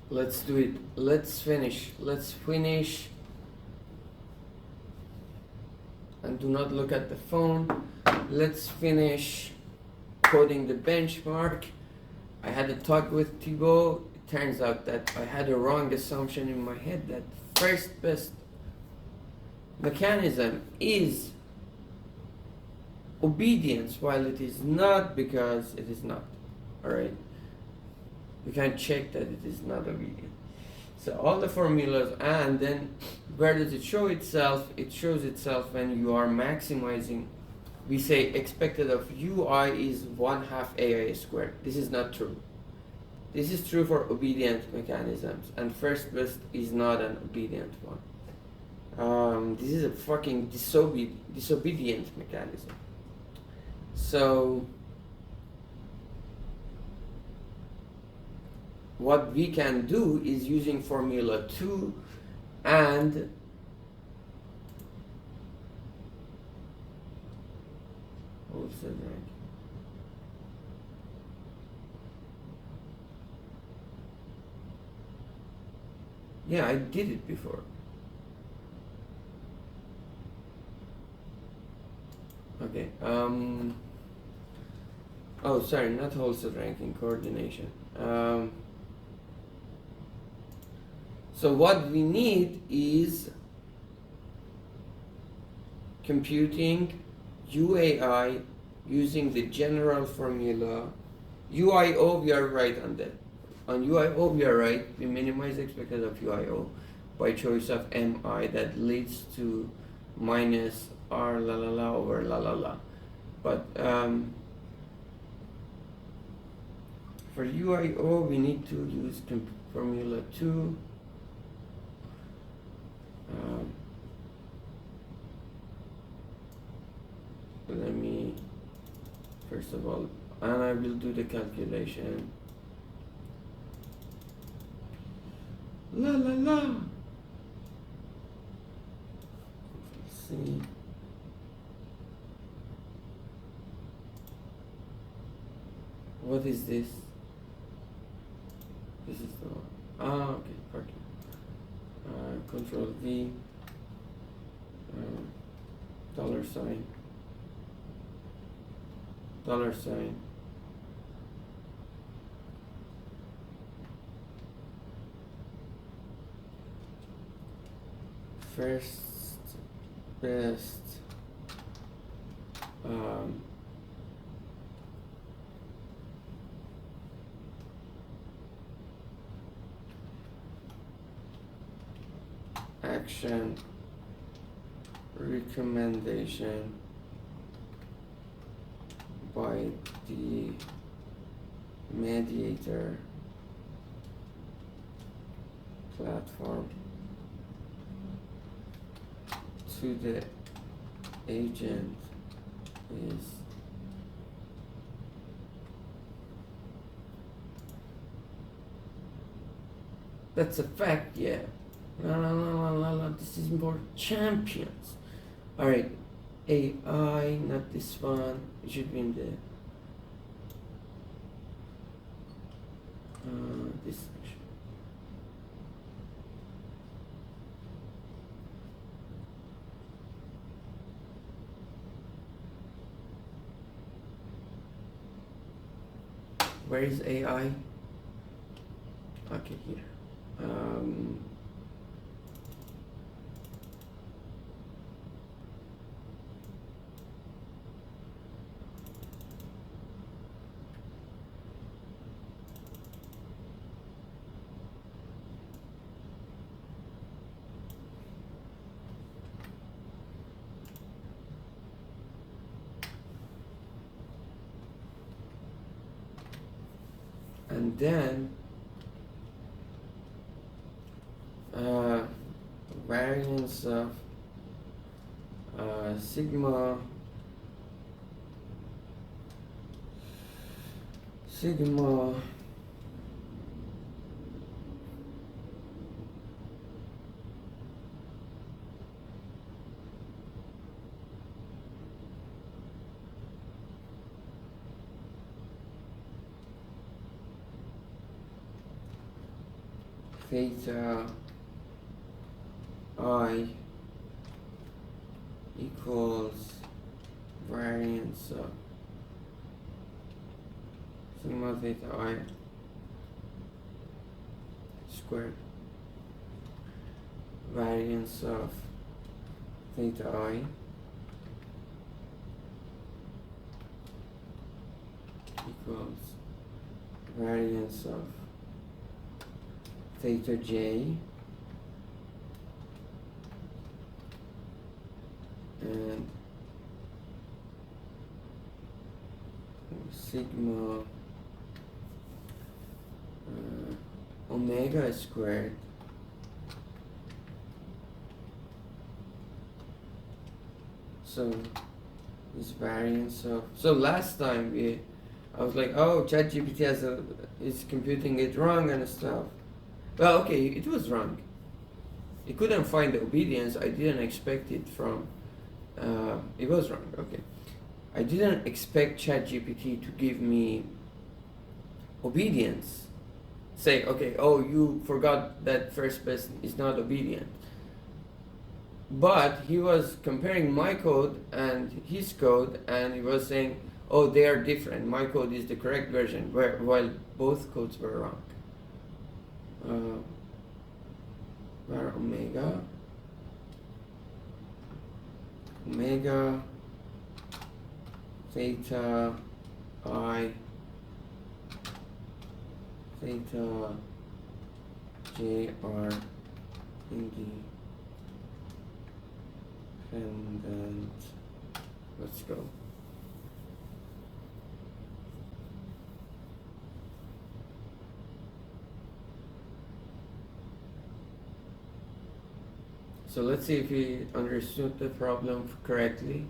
Let's do it. Let's finish. And do not look at the phone. Let's finish coding the benchmark. I had a talk with Thibaut. It turns out that I had a wrong assumption in my head that first best mechanism is obedience, while it is not, because it is not. Alright? We can check that it is not obedient. So all the formulas, and then where does it show itself? It shows itself when you are maximizing. We say expected of UI is 1/2 AI squared. This is not true. This is true for obedient mechanisms, and first best is not an obedient one. This is a fucking disobedient mechanism. So what we can do is using formula 2 and also rank. Yeah, I did it before. Okay. Oh, sorry, not wholesale ranking, coordination. So what we need is computing UAI using the general formula. UIO, we are right on that. On UIO, we are right. We minimize expected of UIO by choice of MI that leads to minus R la la la over la la la. But for UIO, we need to use formula 2. Let me, first of all, and I will do the calculation. La la la. Let's see. What is this? This is the one. Ah, okay, parking. Control V. Dollar sign. Dollar sign. First best action recommendation by the mediator platform to the agent is that's a fact, yeah. La la la la la la. This is more champions. All right, AI, not this one. It should be in the this section. Where is AI? Okay, here. And then variance of sigma theta I equals variance of sigma theta I squared, variance of theta I equals variance of theta j and sigma omega squared so this variance of, so last time I was like, oh, ChatGPT is computing it wrong and stuff. Well, okay, it was wrong. It couldn't find the obedience. I didn't expect it from. It was wrong. Okay, I didn't expect ChatGPT to give me obedience. Say, okay, oh, you forgot that first person is not obedient. But he was comparing my code and his code, and he was saying, oh, they are different. My code is the correct version, while both codes were wrong. Var omega theta I theta j are independent. Let's go. So let's see if he understood the problem correctly.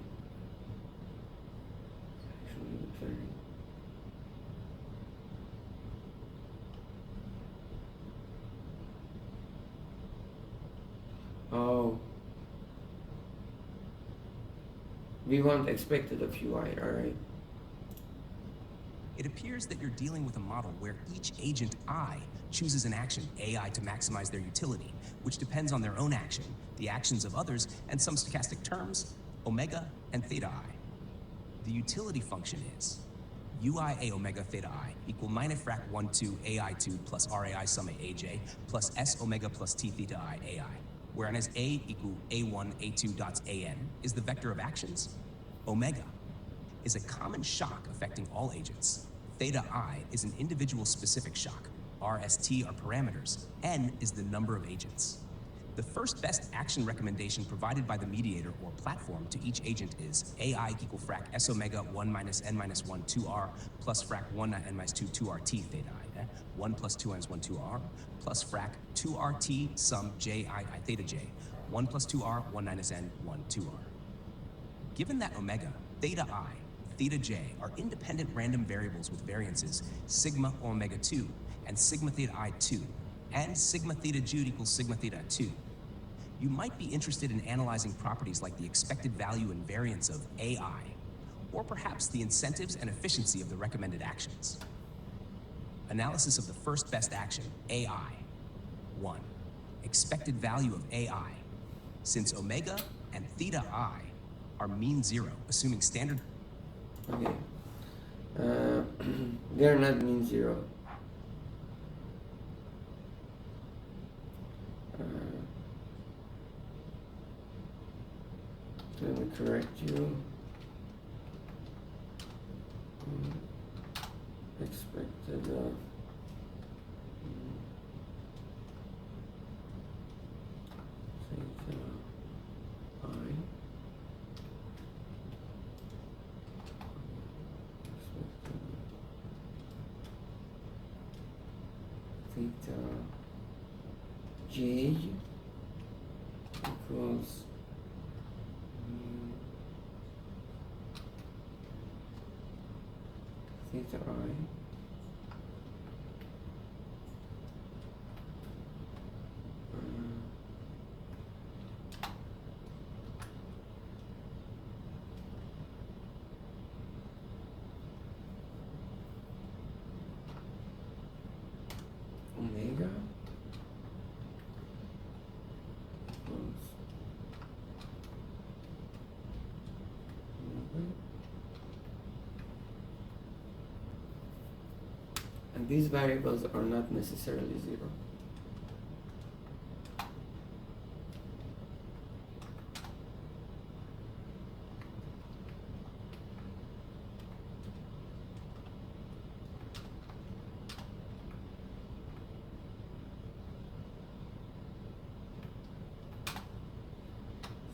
Oh, we want expected of UI, alright. It appears that you're dealing with a model where each agent I chooses an action AI to maximize their utility, which depends on their own action, the actions of others, and some stochastic terms, omega and theta I. The utility function is UI A omega theta I equal minus frac 1 2 AI2 plus RAI summa AJ plus S omega plus T theta I AI, whereas A equal A1 A2 dots AN is the vector of actions. Omega is a common shock affecting all agents. Theta I is an individual specific shock. RST are parameters. N is the number of agents. The first best action recommendation provided by the mediator or platform to each agent is AI equal frac S omega 1 minus N minus 1 2R plus frac 1 N minus 2 2RT theta I, 1 plus 2 minus 1 2R plus frac 2RT sum J I theta J, 1 plus 2R 1 minus N 1 2R. Given that omega, theta I, theta j are independent random variables with variances sigma omega 2 and sigma theta I 2, and sigma theta j equals sigma theta 2. You might be interested in analyzing properties like the expected value and variance of AI, or perhaps the incentives and efficiency of the recommended actions. Analysis of the first best action, AI. 1. Expected value of AI. Since omega and theta I are mean zero, assuming standard. Okay. They are not mean zero. Let me correct you. Expected theta I theta j equals theta I omega And these variables are not necessarily zero.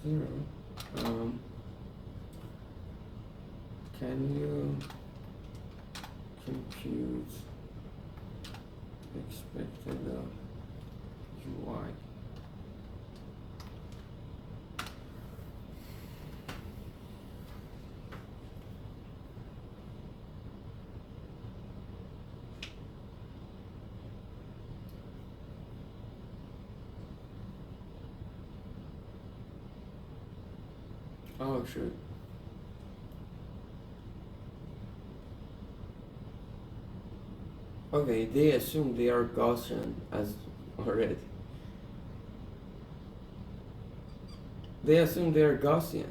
Zero. Can you compute expected UI? Oh, shoot. Okay, they assume they are Gaussian as already. They assume they are Gaussian.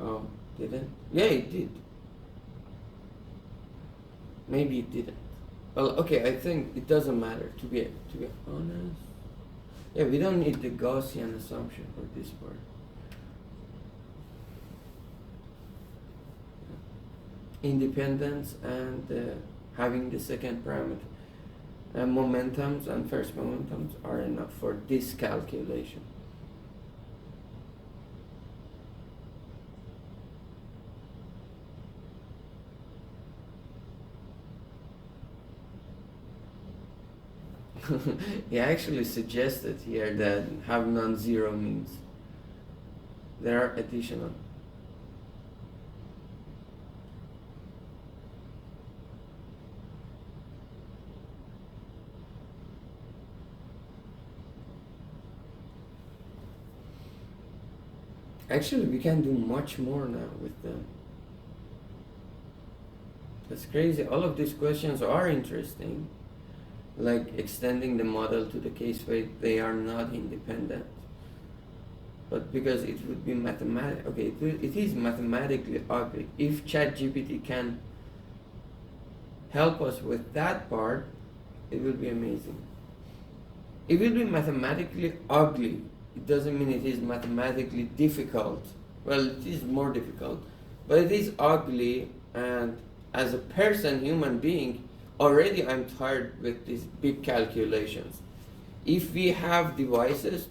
Oh, didn't? Yeah, it did. Maybe it didn't. Well, okay, I think it doesn't matter, to be honest. Yeah, we don't need the Gaussian assumption for this part. Independence and having the second parameter. Momentums and first momentums are enough for this calculation. He actually suggested here that have non-zero means there are additional. Actually, we can do much more now with them. That's crazy. All of these questions are interesting. Like extending the model to the case where they are not independent. But because it would be okay, it is mathematically ugly. If ChatGPT can help us with that part, it will be amazing. It will be mathematically ugly. It doesn't mean it is mathematically difficult. Well, it is more difficult, but it is ugly, and as a person, human being, already I'm tired with these big calculations. If we have devices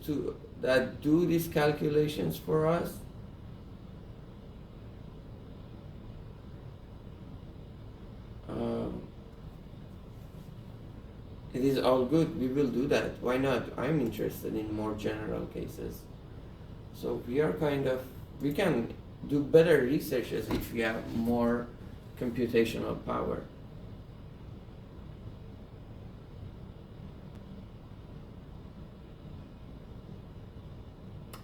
that do these calculations for us, it is all good. We will do that. Why not? I'm interested in more general cases. So we can do better researches if we have more computational power.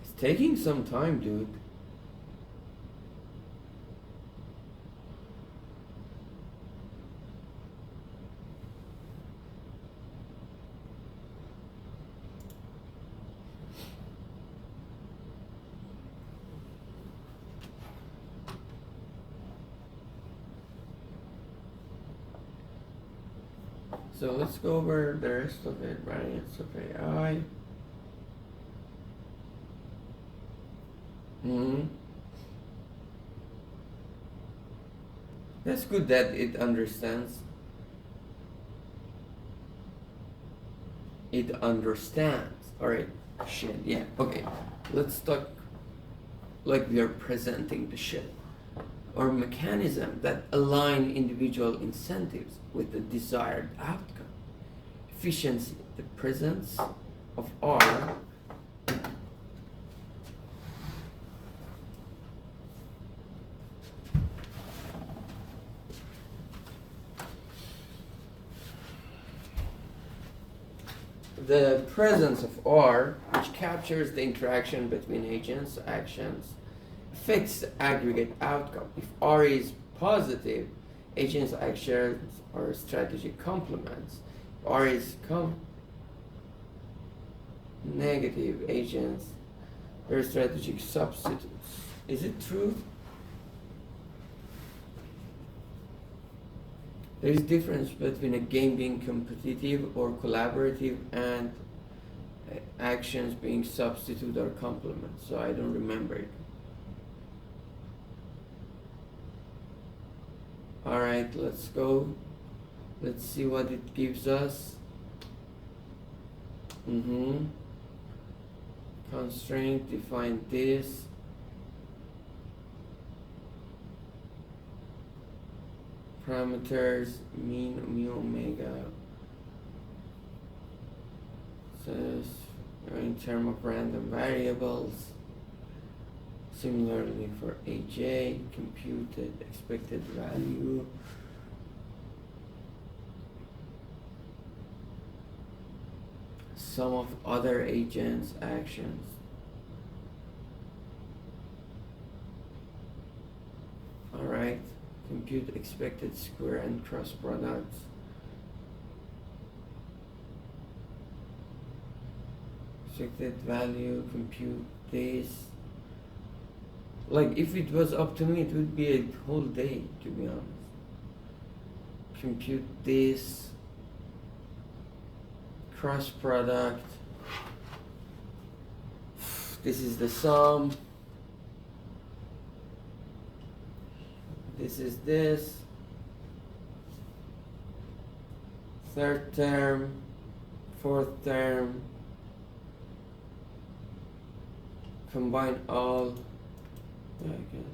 It's taking some time, dude. So let's go over the rest of it. Variance of AI. That's good that it understands. It understands. Alright. Shit. Yeah. Okay. Let's talk like we are presenting the shit. Or mechanism that align individual incentives with the desired outcome. Efficiency, the presence of R the presence of R, which captures the interaction between agents, actions, affects the aggregate outcome. If R is positive, agents, actions, or strategy complements. If R is negative, agents, or strategic substitutes. Is it true? There is difference between a game being competitive or collaborative and actions being substitute or complement. So I don't remember it. Alright, let's go. Let's see what it gives us. Constraint, define this. Parameters, mean, mu, omega. Says in terms of random variables. Similarly for AJ, computed expected value. Some of other agents' actions. Alright, compute expected square and cross products. Expected value, compute this. Like, if it was up to me, it would be a whole day, to be honest. Compute this. Cross product. This is the sum. This is this. Third term. Fourth term. Combine all. Okay.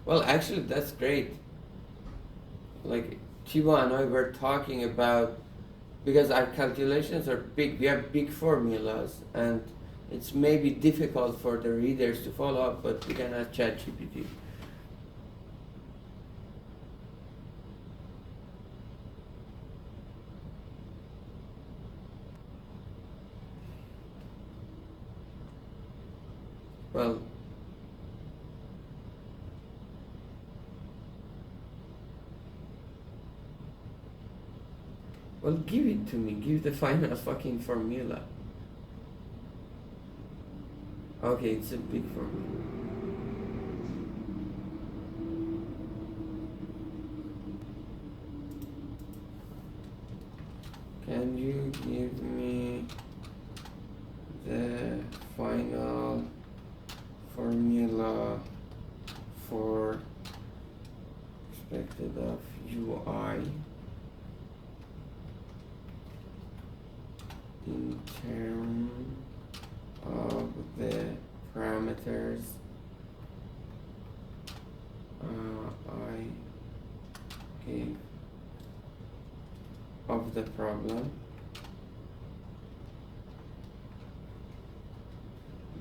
Well, actually, that's great. Like, Chiba and I were talking about, because our calculations are big, we have big formulas, and it's maybe difficult for the readers to follow up, but we can ask ChatGPT. Well, give it to me. Give the final fucking formula. Okay, it's a big formula. Can you give me the final formula for expected of UI in terms of the parameters I gave of the problem,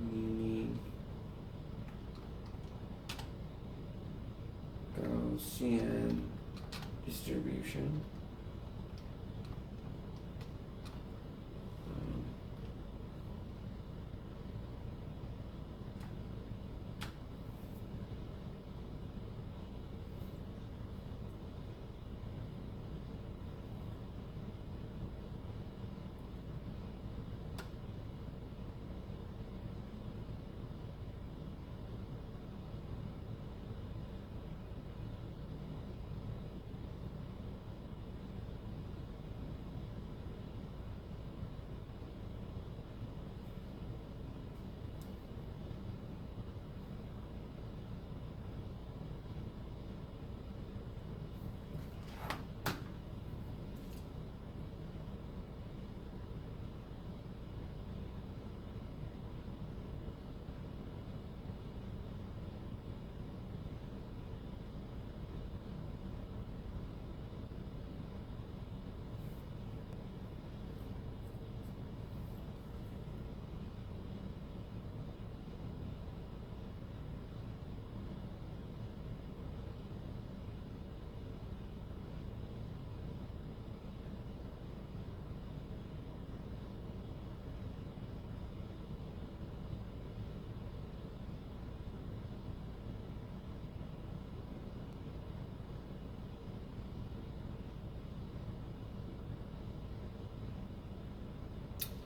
meaning Gaussian distribution.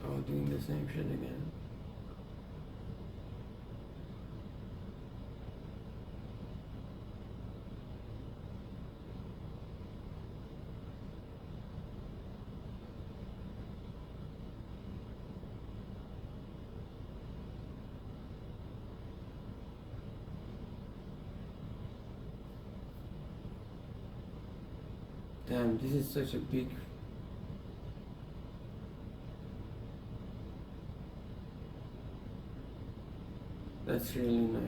Oh, doing the same shit again. Damn, this is such a big. That's really nice.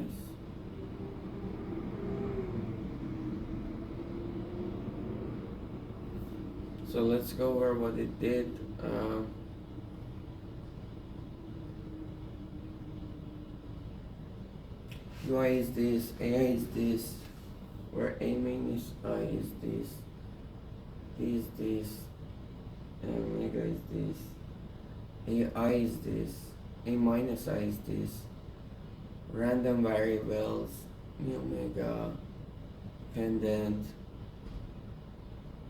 So let's go over what it did. UI is this, AI is this, where A main is I is this, D is this, and omega is this, AI is this, A minus I is this, random variables, mu omega, pendant,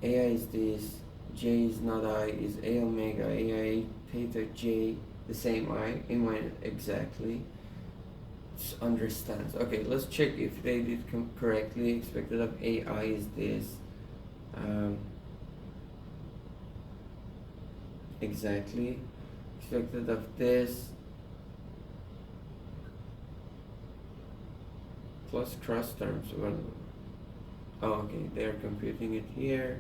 AI is this, J is not I, is A omega, AI theta J, the same I, A minus exactly. Understands. Okay, let's check if they did correctly. Expected of AI is this. Exactly. Expected of this. Plus cross terms. Well, oh, okay, they're computing it here.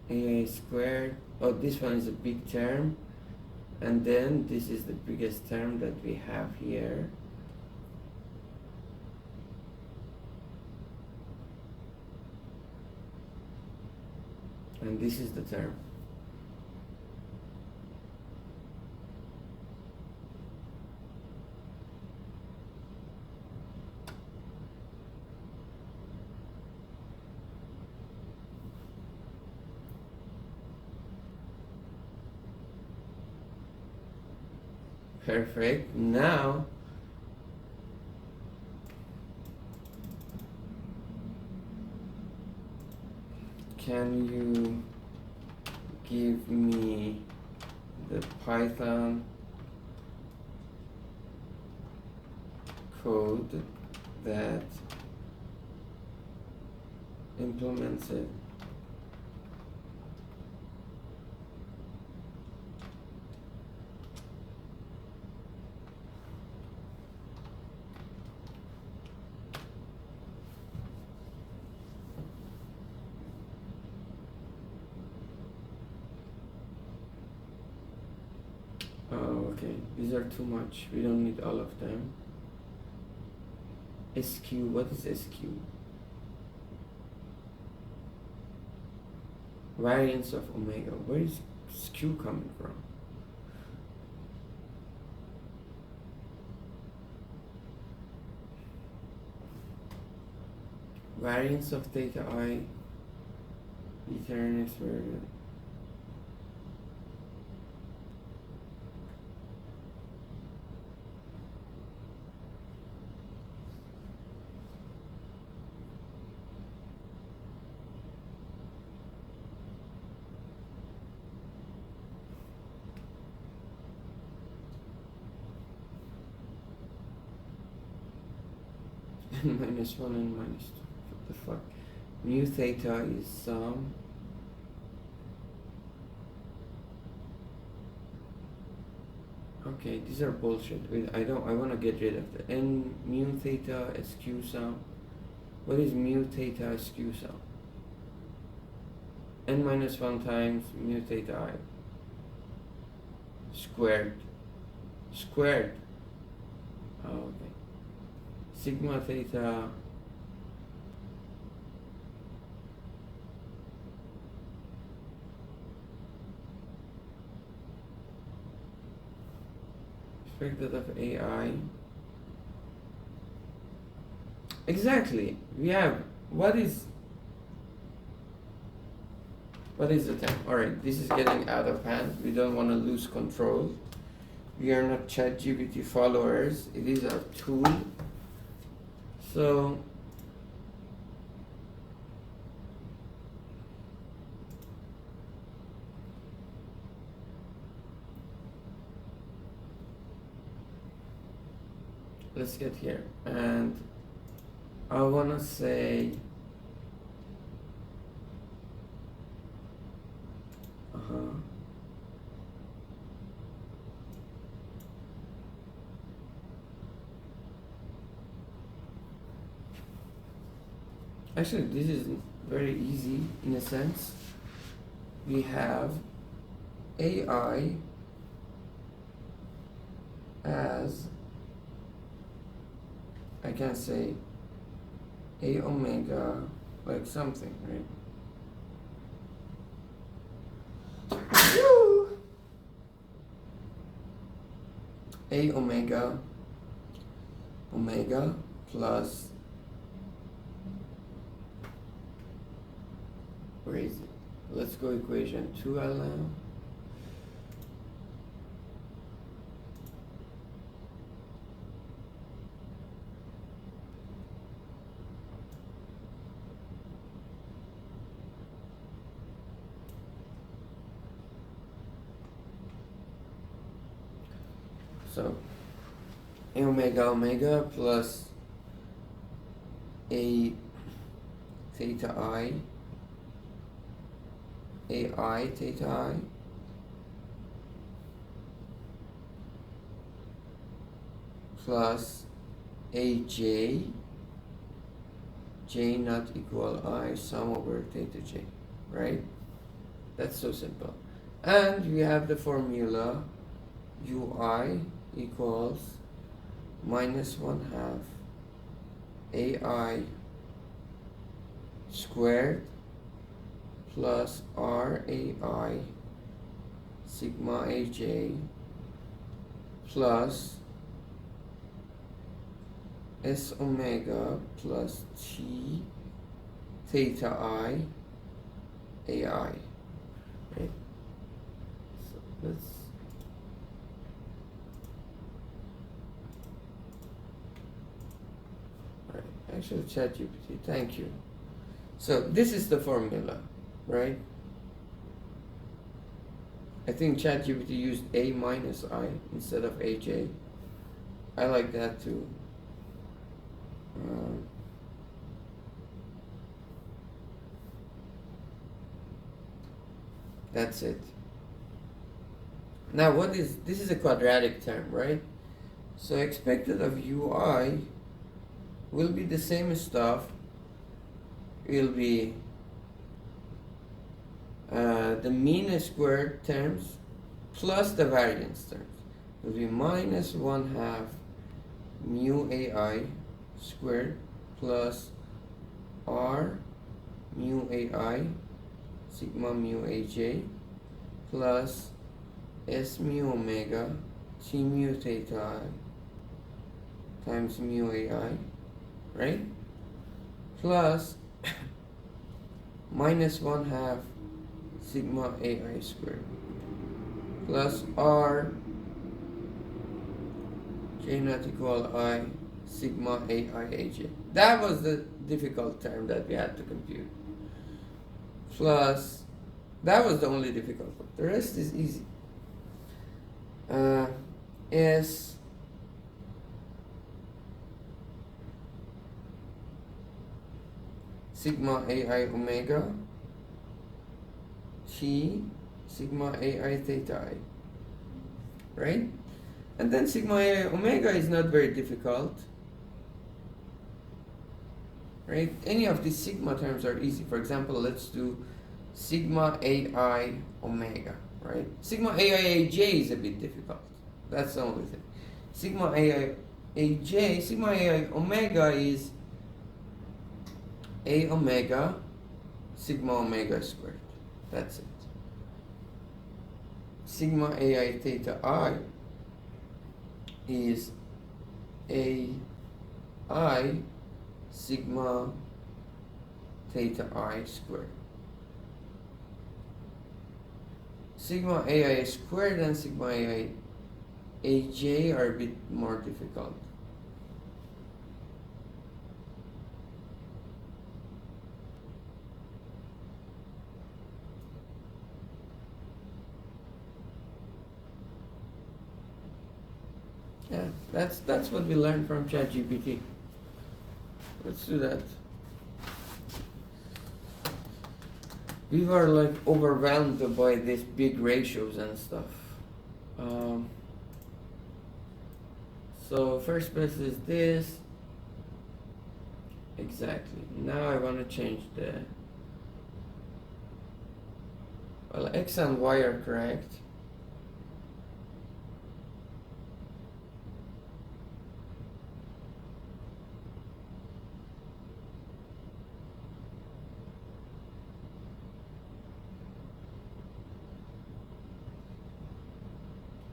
AI squared. Oh, this one is a big term, and then this is the biggest term that we have here. And this is the term. Perfect. Now, can you give me the Python code that implements it? Oh, okay. These are too much. We don't need all of them. SQ. What is SQ? Variance of omega. Where is SQ coming from? Variance of theta I. Beta n x variable. Minus 1 and minus 2. What the fuck? Mu theta is some. Okay, these are bullshit. Wait, I want to get rid of the n mu theta SQ sum. What is mu theta SQ sum? N minus 1 times mu theta I. Squared. Squared. Oh, okay. Sigma theta expected of AI. Exactly. We have what is the time? Alright, this is getting out of hand. We don't want to lose control. We are not ChatGPT followers. It is our tool. So let's get here, and I wanna say actually this is very easy in a sense. We have AI as, I can say, A omega like something, right? A omega plus, where is it? Let's go equation 2L now. So A omega plus A theta I, AI theta I plus AJ, J not equal I sum over theta J, right? That's so simple. And we have the formula UI equals minus 1/2 AI squared plus RAI sigma AJ plus S omega plus T theta I AI. Right? So let's actually ChatGPT, thank you. So this is the formula, right? I think ChatGPT used A minus I instead of AJ. I like that too. That's it. Now what is, this is a quadratic term, right? So expected of UI will be the same stuff. It will be the mean squared terms plus the variance terms. It will be minus 1/2 mu AI squared plus R mu AI sigma mu AJ plus S mu omega T mu theta I times mu AI, right? Plus minus 1/2 sigma AI squared plus R J not equal I sigma AI AJ. That was the difficult term that we had to compute. Plus, that was the only difficult one. The rest is easy. S sigma AI omega T sigma AI theta I, right? And then sigma AI omega is not very difficult, right? Any of these sigma terms are easy. For example, let's do sigma AI omega, right? Sigma AI AJ is a bit difficult. That's the only thing. Sigma AI AJ, sigma AI omega is A omega sigma omega squared. That's it. Sigma AI theta I is AI sigma theta I squared. Sigma AI squared and sigma AI AJ are a bit more difficult. Yeah, that's what we learned from ChatGPT. Let's do that. We were like overwhelmed by these big ratios and stuff. So first place is this. Exactly. Now I want to change the. Well, X and Y are correct.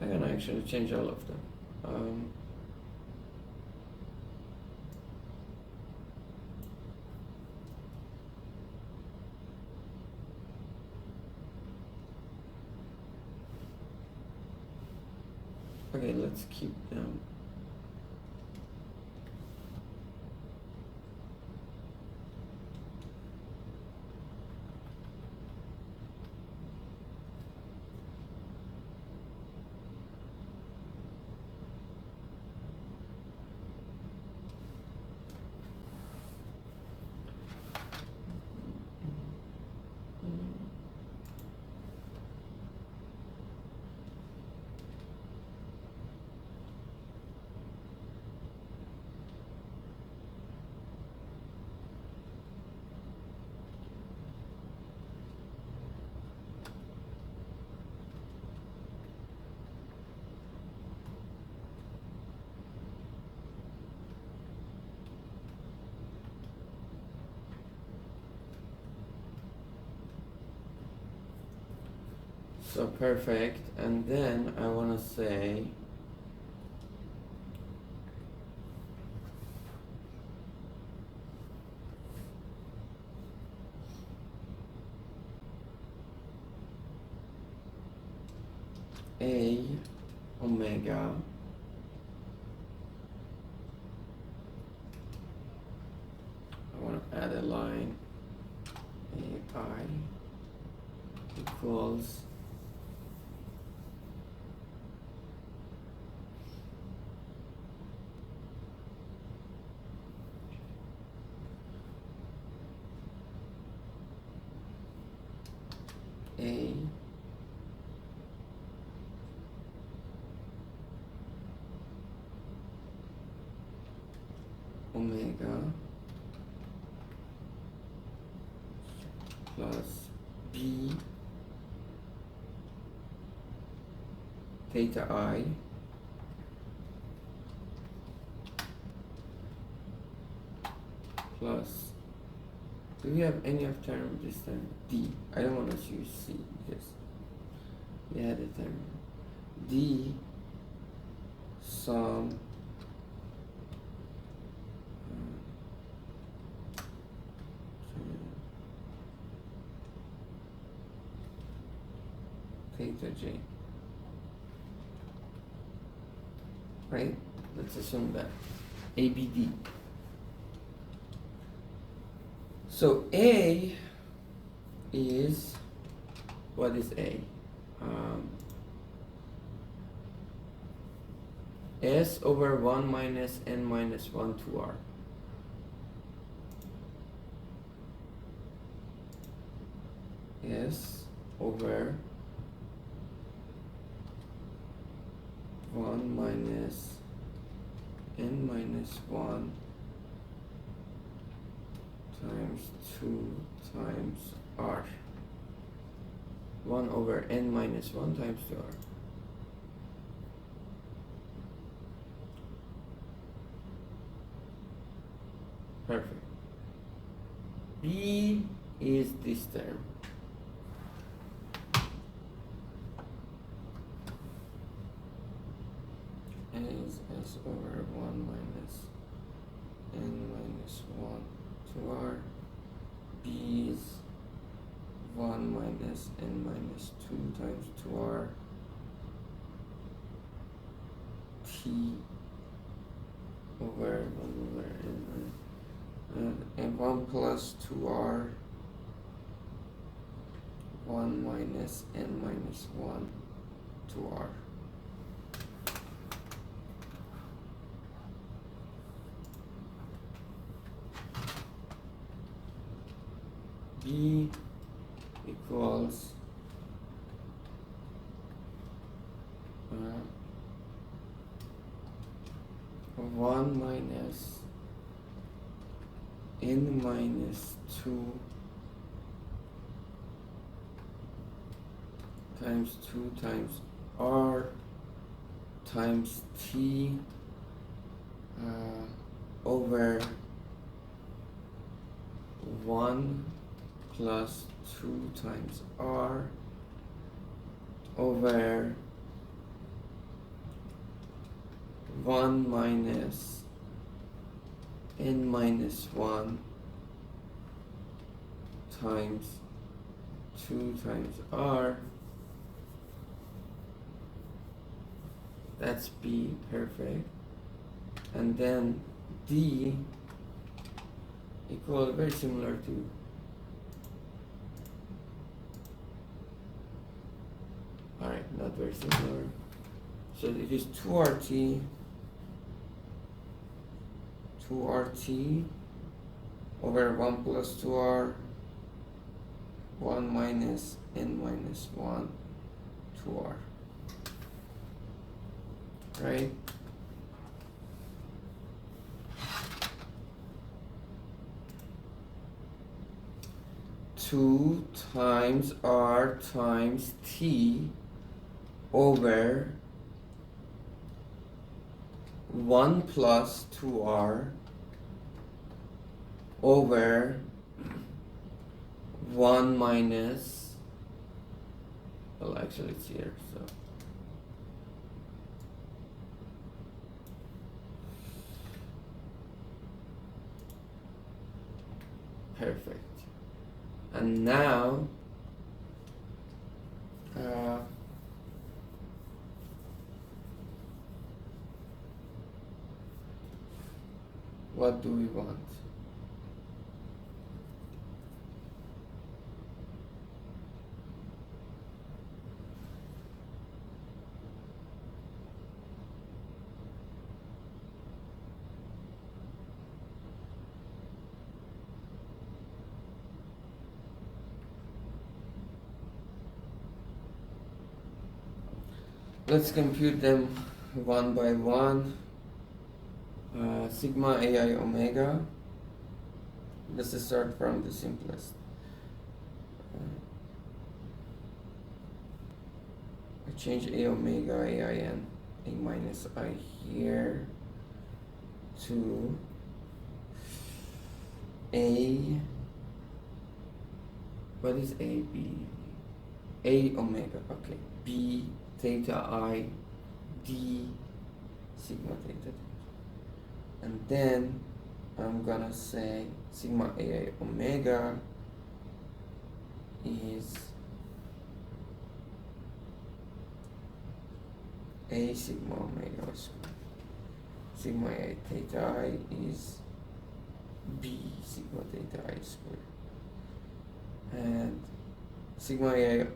I'm gonna actually change all of them. Okay, let's keep them. So perfect, and then I want to say A omega I want to add a line AI equals A omega plus B theta I plus, do we have any of term this time? D. I don't want to use C because we had a term. D sum theta J. Right? Let's assume that. ABD. So A is, what is A? S over 1 minus n minus 1 to R. S over 1 minus n minus 1 times 2 times R. 1 over n minus 1 times 2R. Perfect. B is this term. Is S over 1 minus n minus 1 to R. B is 1 minus n minus 2 times 2R. T over 1 over n minus and 1 plus 2R, 1 minus n minus 1 to R. b equals 1 minus n minus 2 times 2 times r times t over 1 plus 2 times r over 1 minus n minus 1 times 2 times r. That's b, perfect. And then d equal, very similar to alright, not very similar. So it is 2RT over 1 plus 2r 1 minus n minus 1 2r, right? Two times r times t over 1 plus 2r over 1 minus, well actually it's here, so perfect. And now what do we want? Let's compute them one by one. Sigma AI omega. Let's start from the simplest. I change A omega AIN, A minus I here to A, what is A, B? A omega, okay, B theta I, D sigma theta. And then I'm gonna say sigma AI omega is A sigma omega squared. Sigma AI theta I is B sigma theta I squared. And sigma AI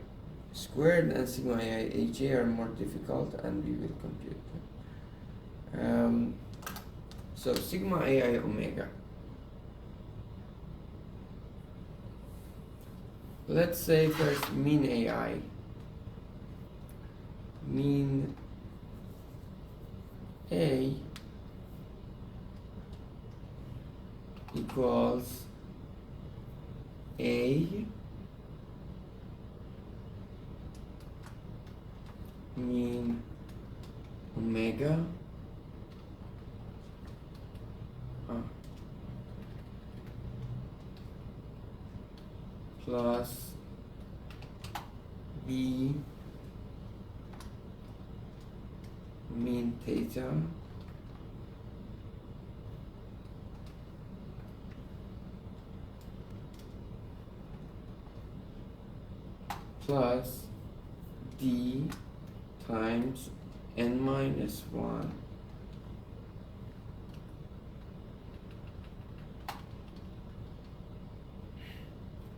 squared and sigma AI AJ are more difficult, and we will compute them. So sigma AI omega. Let's say first mean AI. Mean A equals A mean omega plus B mean theta plus D times n minus 1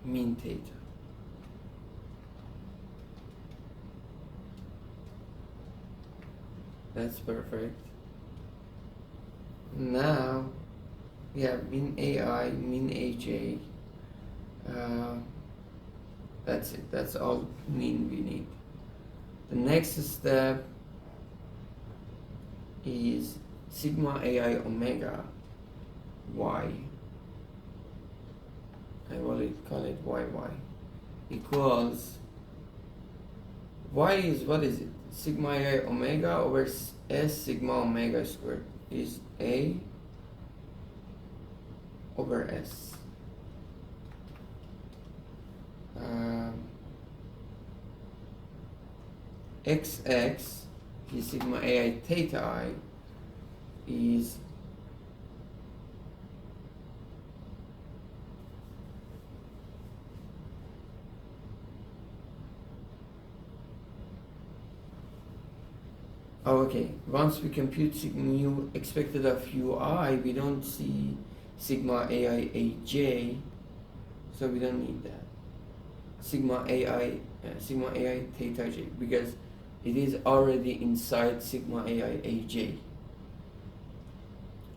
mean theta. That's perfect. Now we have mean AI, mean AJ, Uh, that's it. That's all mean we need. The next step is sigma AI omega y. I will call it YY equals y is, what is it? Sigma AI omega over S sigma omega squared is A over S. XX is sigma AI theta I is okay, once we compute sigma mu expected of ui, we don't see sigma AI aj, so we don't need that. Sigma AI theta j, because it is already inside sigma AI aj.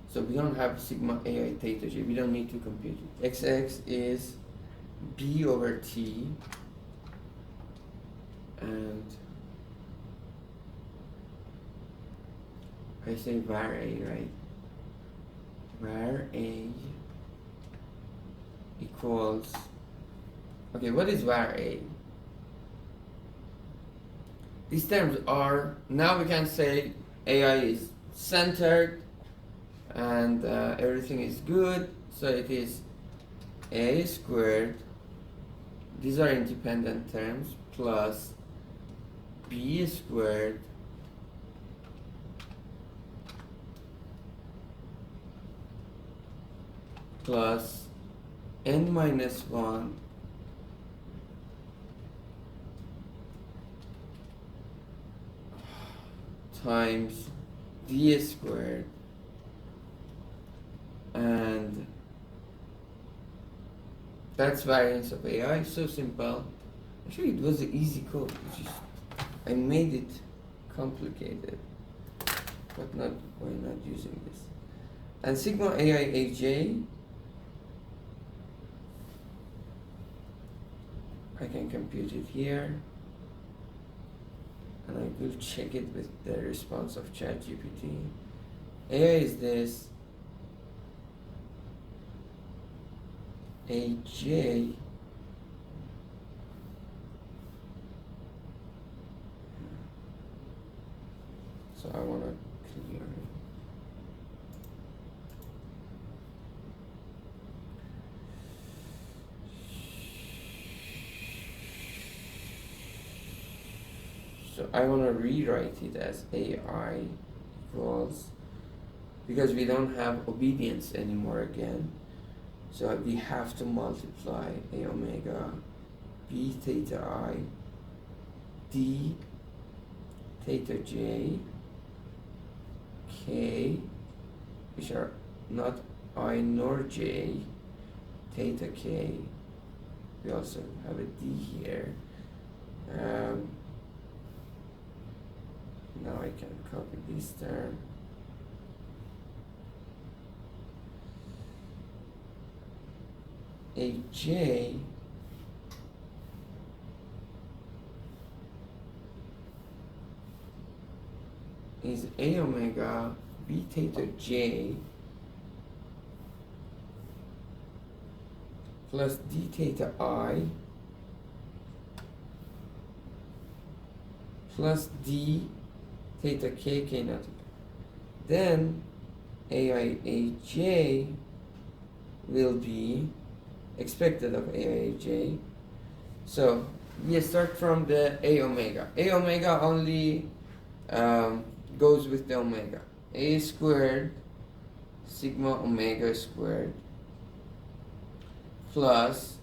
So we don't have sigma AI theta j, we don't need to compute it. XX is b over t, and I say var a, right? Var a equals, okay, what is var a? These terms are, now we can say AI is centered and everything is good, so it is a squared, these are independent terms, plus b squared plus n minus 1 times d squared, and that's variance of AI. So simple. Actually, it was an easy code. It's just, I made it complicated, but not, why not using this? And sigma AI aj, I can compute it here, and I will check it with the response of ChatGPT. AI is this, aj so I want to clear it. So I want to rewrite it as AI equals, because we don't have obedience anymore again, so we have to multiply a omega b theta I d theta j k, which are not I nor j, theta k, we also have a d here. Now I can copy this term. A j is a omega b theta j plus d theta I plus d theta k k naught. Then AIAJ will be expected of AIAJ. So we start from the A omega. A omega only goes with the omega. A squared sigma omega squared plus,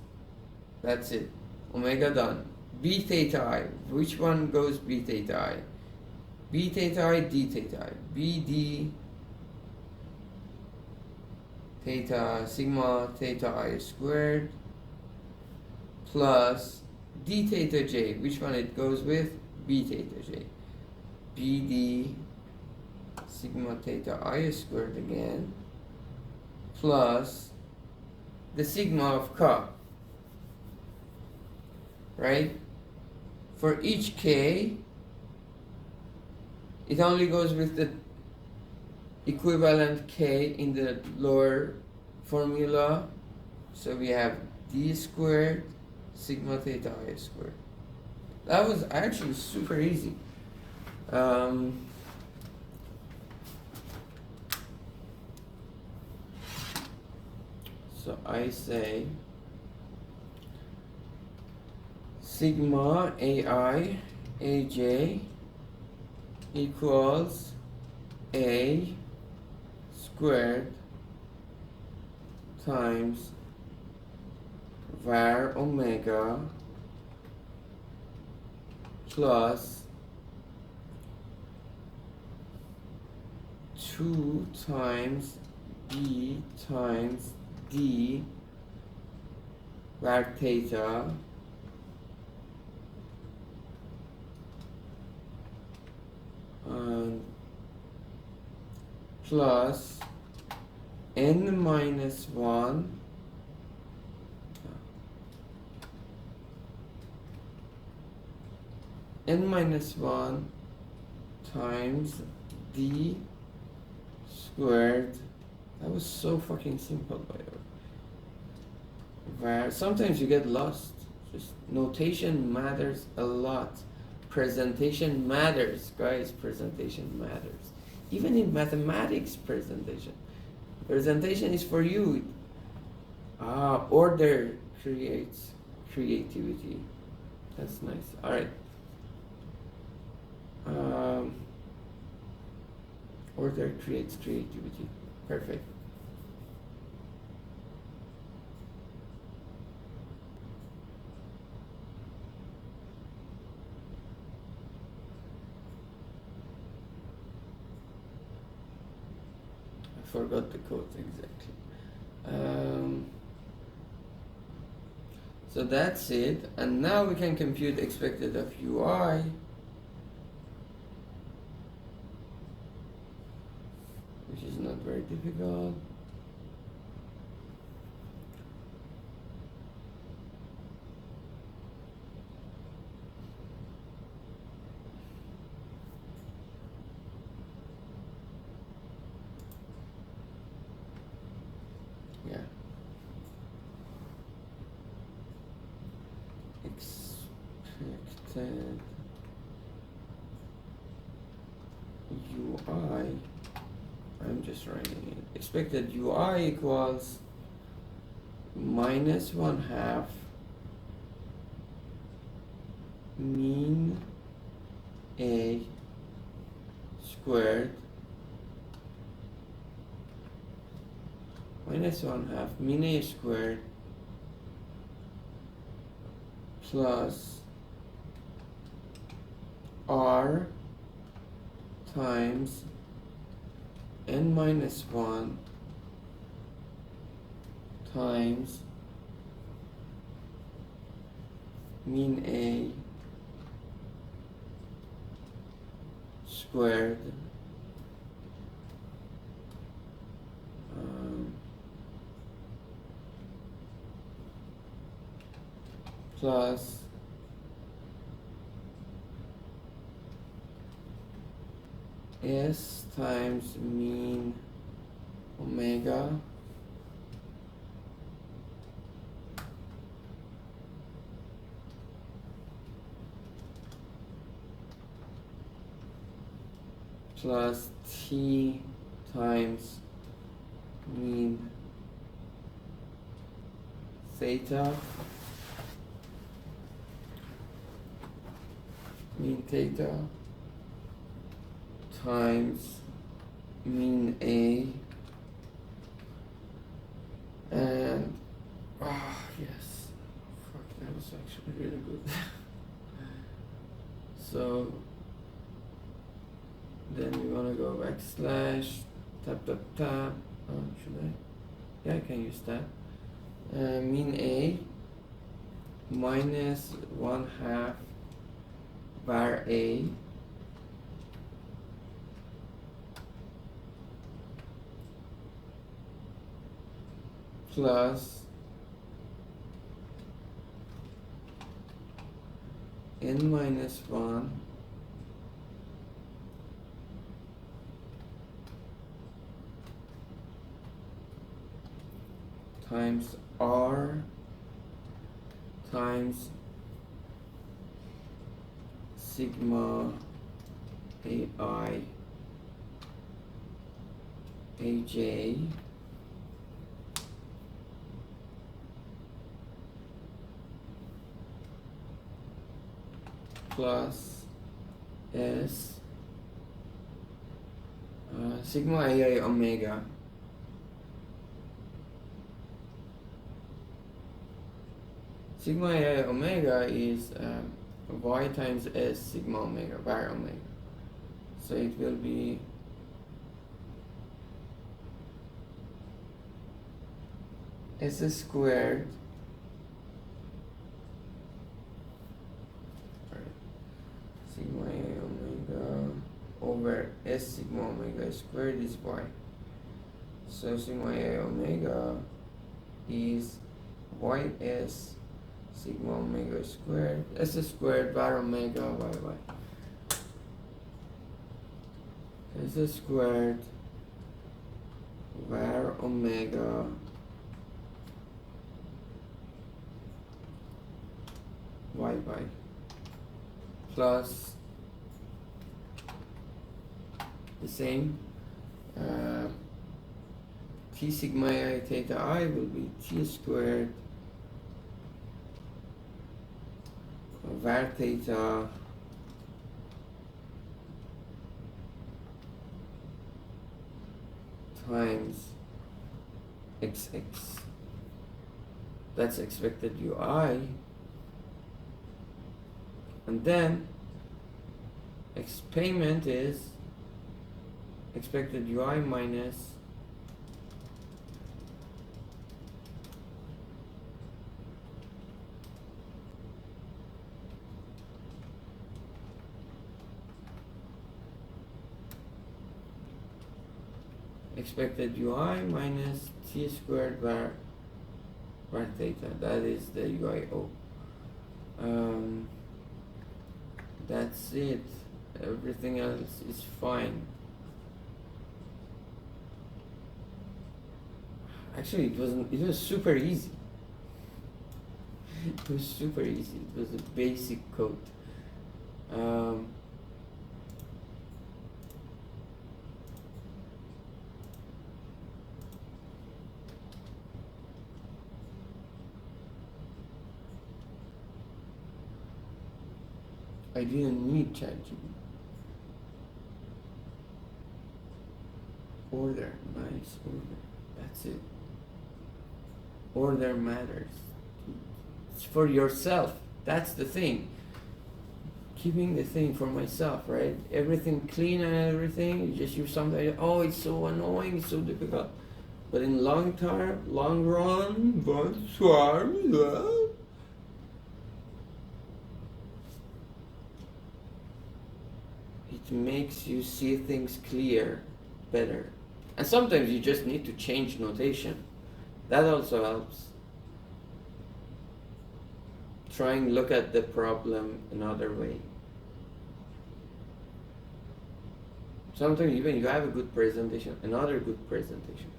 that's it, omega done. B theta I, which one goes B theta I? B theta I, D theta I. B D theta sigma theta I squared plus D theta J, which one it goes with? B theta J. B D sigma theta I squared again plus the sigma of Ka. right? For each k, it only goes with the equivalent k in the lower formula. So we have d squared sigma theta I squared. That was actually super easy. So I say sigma ai aj equals a squared times var omega plus 2 times b times d var theta and plus n minus 1 n minus 1 times d squared. That was so fucking simple, by the way. Where sometimes you get lost. Just notation matters a lot. Presentation matters, guys. Presentation matters. Even in mathematics, presentation is for you. Order creates creativity. That's nice. All right. Order creates creativity. Perfect. I forgot the code exactly. So that's it. And now we can compute expected of UI. Which is not very difficult. Yeah. Expected UI. I'm just writing it. Expected UI equals minus 1/2 mean A squared minus 1/2 mean A squared plus R times n minus 1 times mean A squared plus S times mean omega plus T times mean theta times mean A and yes, fuck, that was actually really good. So then we want to go backslash tap. Should I? Yeah, I can use that. Mean A minus 1/2 var A plus n minus 1 times r times sigma ai aj plus s sigma ai omega sigma ai omega is y times s sigma omega var omega, so it will be s squared sigma a omega over s sigma omega squared is y. So sigma a omega is ys sigma omega squared s squared var omega y s squared var omega y plus the same t sigma I theta I will be t squared var theta times xx. That's expected ui, and then payment is expected ui minus expected ui minus t squared var theta. That is the uio. That's it. Everything else is fine. Actually, it was super easy. It was super easy. It was a basic code. I didn't need ChatGPT. Order, nice order. That's it. Order matters. It's for yourself. That's the thing. Keeping the thing for myself, right? Everything clean and everything. You just use something. Oh, it's so annoying. It's so difficult. But in long run, bonsoir. It makes you see things clear, better. And sometimes you just need to change notation. That also helps. Try and look at the problem another way. Sometimes even you have a good presentation, another good presentation.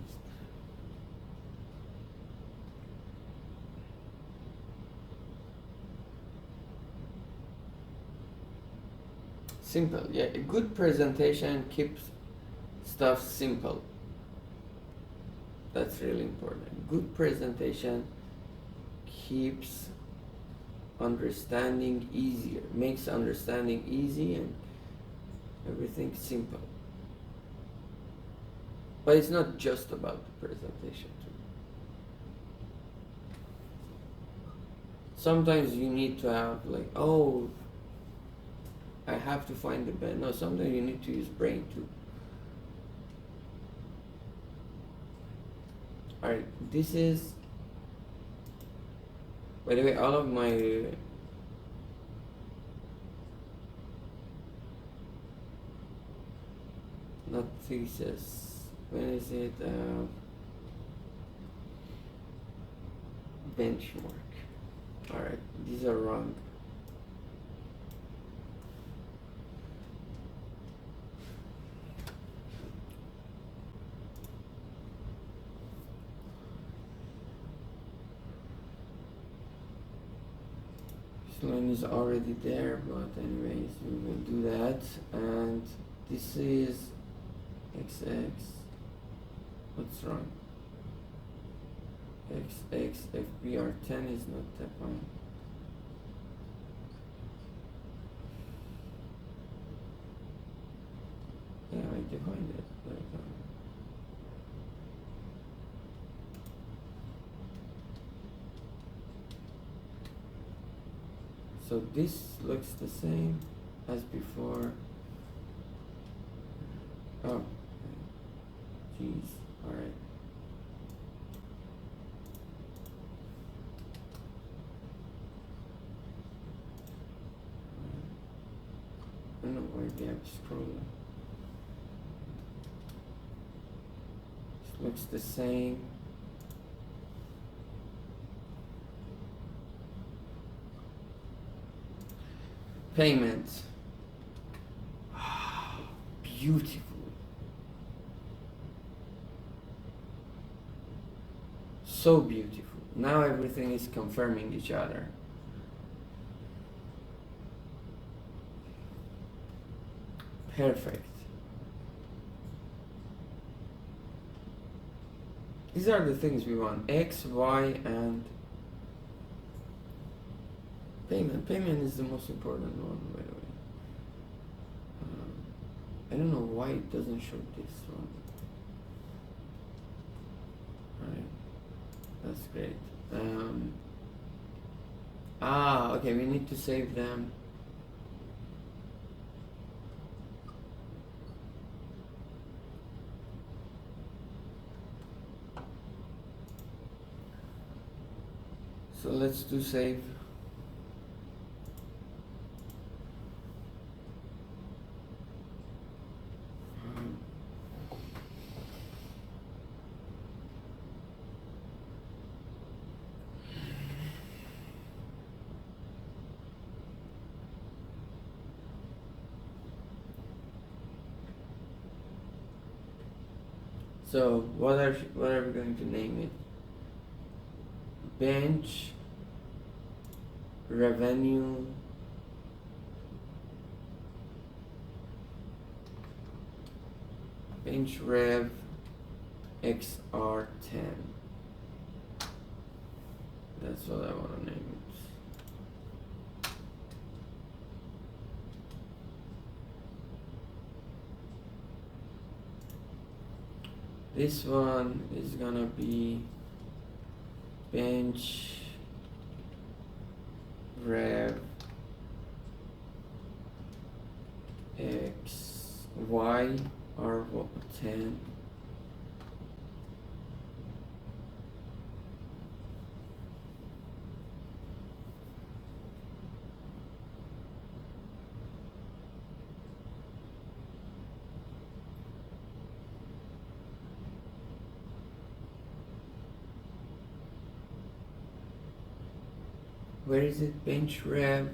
Simple, yeah. A good presentation keeps stuff simple. That's really important. Good presentation keeps understanding easier, makes understanding easy and everything simple. But it's not just about the presentation too. Sometimes you need to have like, oh, I have to find the best. No, sometimes you need to use brain too. Alright, this is, by the way, all of my not thesis, when is it, benchmark. Alright, these are wrong. line is already there, but anyways, we will do that. And this is XX. What's wrong? XX FBR10 is not defined. Yeah, I defined it. There we go. So this looks the same as before. Oh, jeez. All right. I don't know why they have scrolling. This looks the same. Payment. Beautiful. So beautiful. Now everything is confirming each other. Perfect. These are the things we want. X, Y, and payment. Payment is the most important one, by the way. I don't know why it doesn't show this one. Alright. That's great. Okay, we need to save them. So let's do save. So what are we going to name it? Bench revenue bench rev XR10. That's what I want to name it. This one is gonna be bench rev X Y R10. Where is it? Bench rev.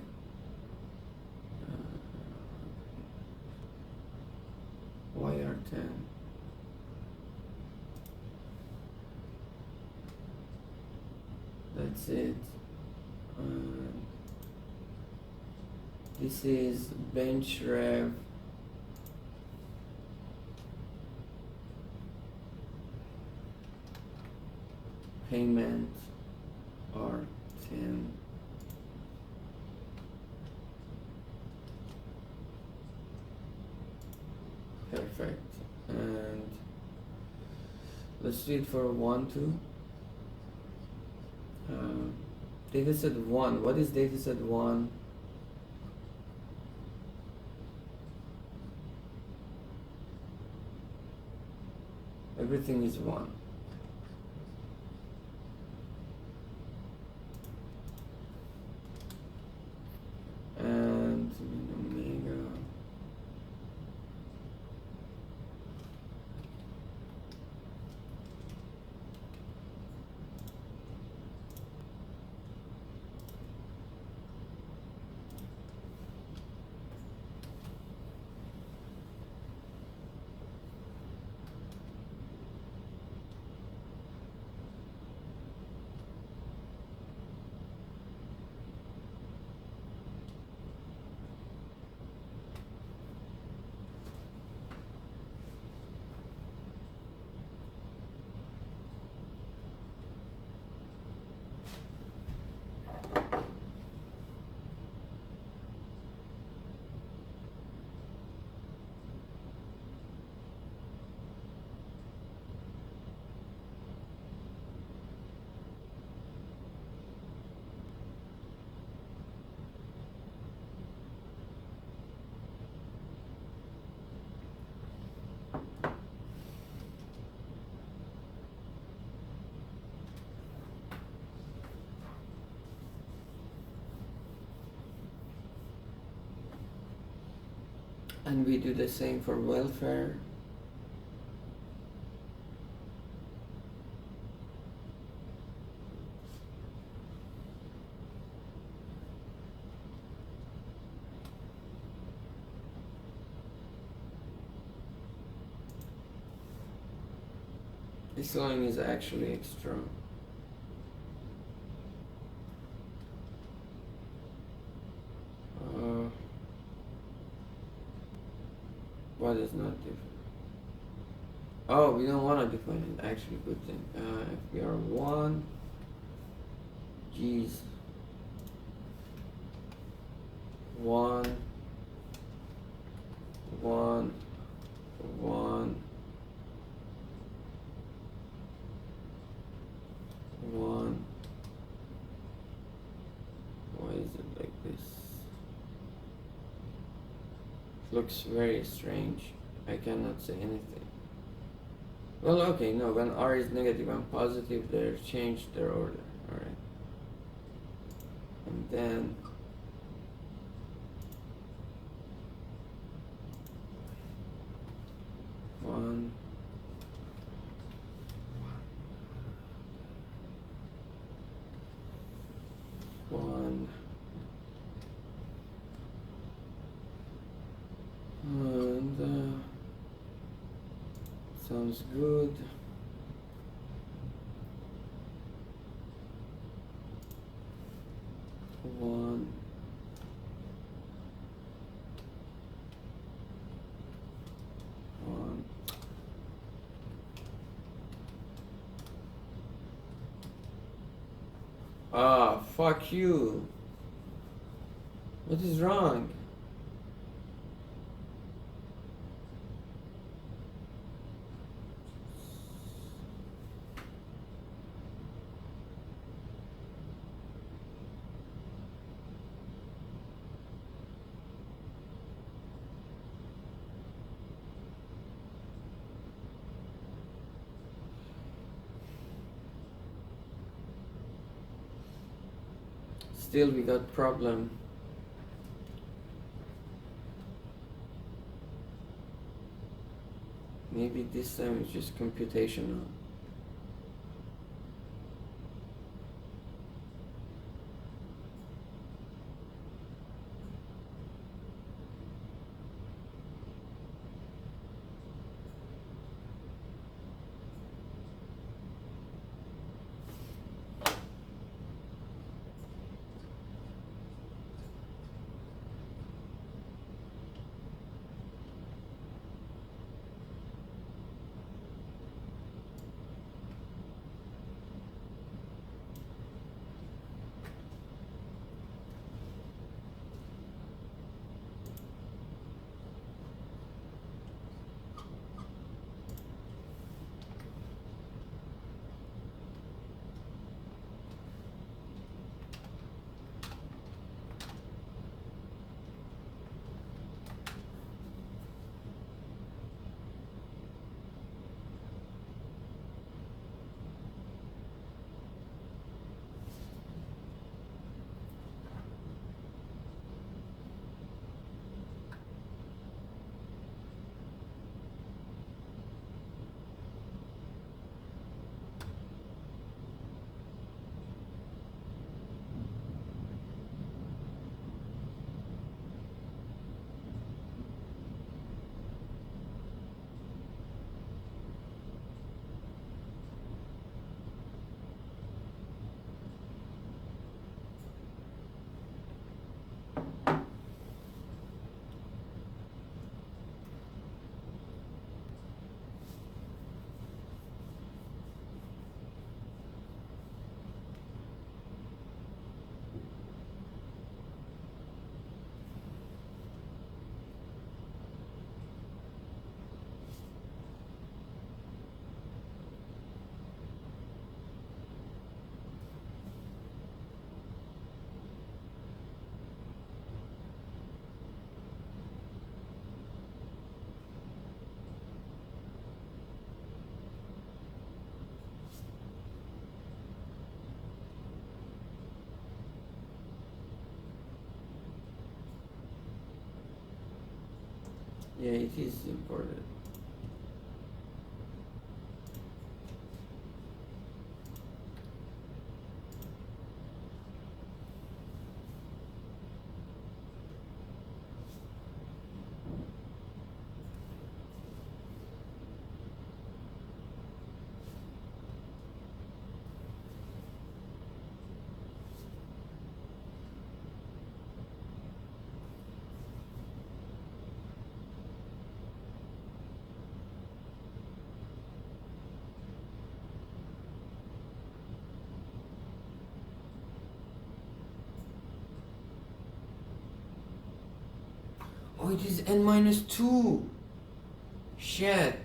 YR10. That's it. This is bench rev payment R10. Perfect. And let's do it for 1, 2. Dataset 1. What is dataset 1? Everything is 1. And omega. And we do the same for welfare. This line is actually extra. What is not different? Oh, we don't want to define it. Actually, good thing. If we are one, geez, one, one, one, one. Why is it like this? Looks very strange. I cannot say anything. Well, okay, no, when R is negative and positive, they changed their order, alright. And then one, one, and sounds good. One, one. Ah, fuck you. What is wrong? Still we got problem. Maybe this time it's just computational. Yeah, it is important. Oh, it is n minus 2. Shit.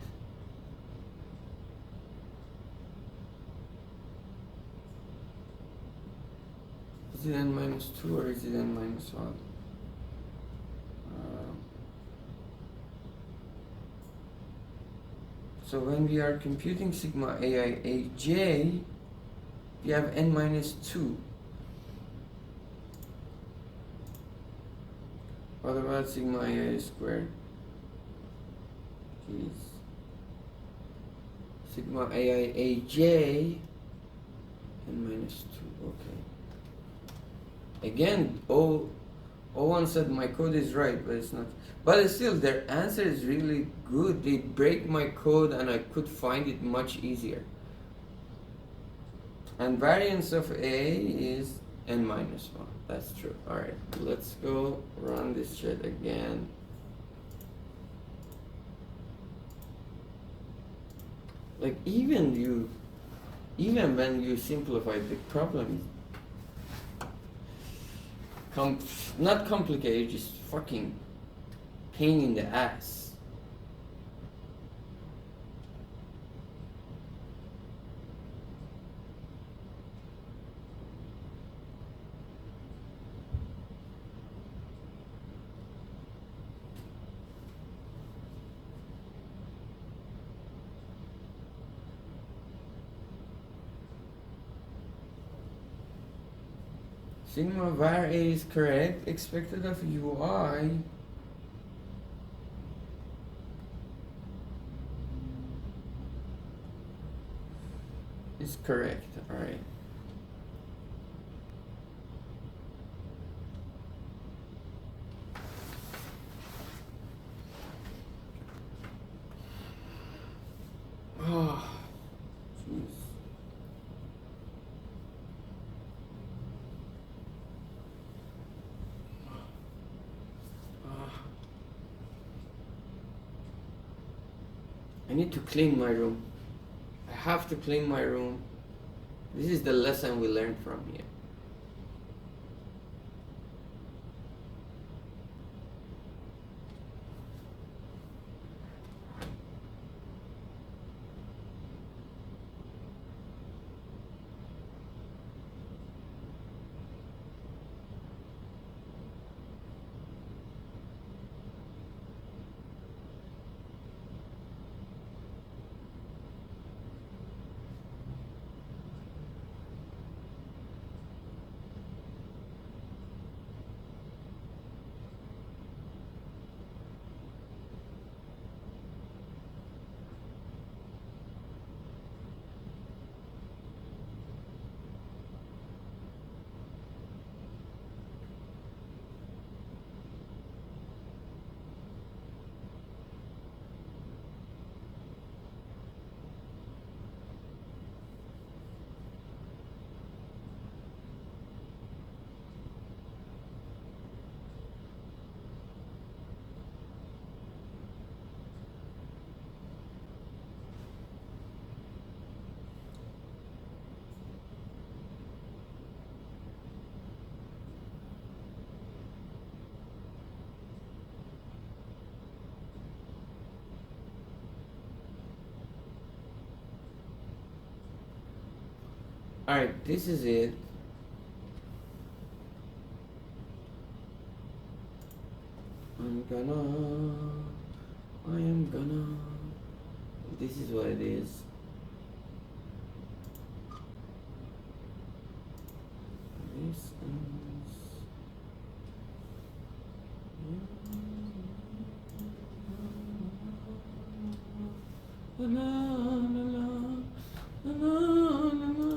Is it n minus 2 or is it n minus 1? So when we are computing sigma ai aj, we have n minus 2. What about sigma ai squared? Jeez. Sigma ai aj n minus 2. Okay. Again, O1 said my code is right, but it's not. But still, their answer is really good. They break my code and I could find it much easier. And variance of A is n minus 1. That's true. Alright, let's go run this shit again. Like even when you simplify the problem, not complicated, just fucking pain in the ass. Sigma var A is correct, expected of UI is correct. Alright. Oh, jeez. I need to clean my room. I have to clean my room. This is the lesson we learned from here. Alright, this is it. I am gonna, this is what it is. This is, La, la, la, la, la, la, la.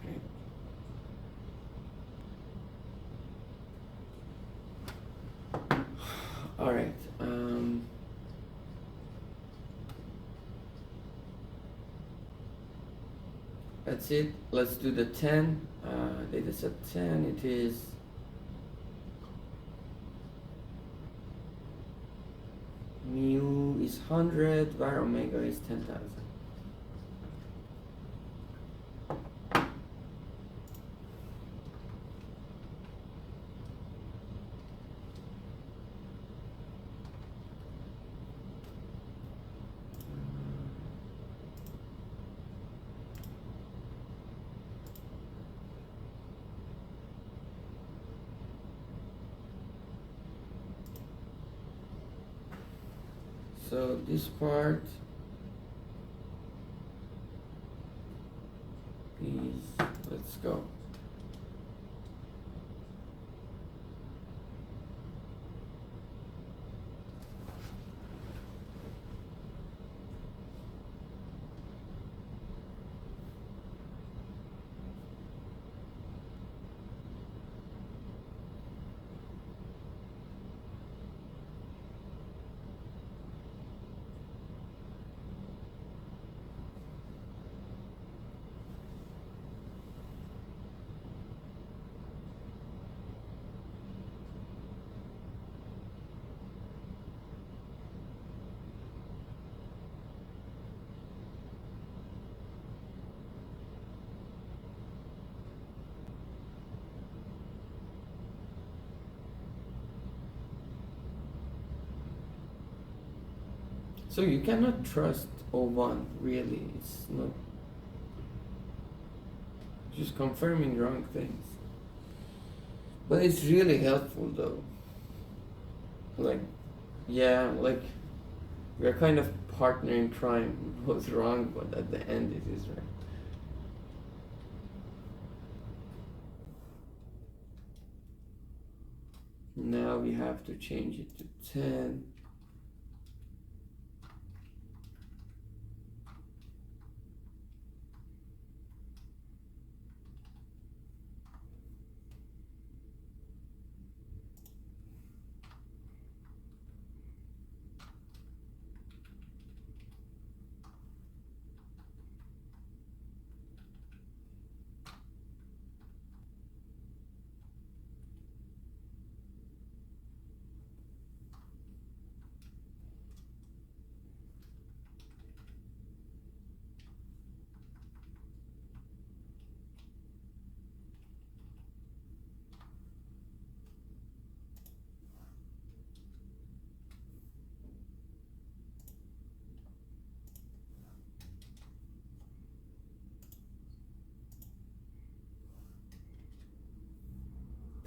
Okay. All right. That's it. Let's do the 10. Data set 10. It is mu is 100, var omega is 10,000. So this part is, let's go. So you cannot trust O1, really. It's not just confirming wrong things. But it's really helpful though. Like, yeah, like we're kind of partner in crime. Both wrong, but at the end it is right. Now we have to change it to 10.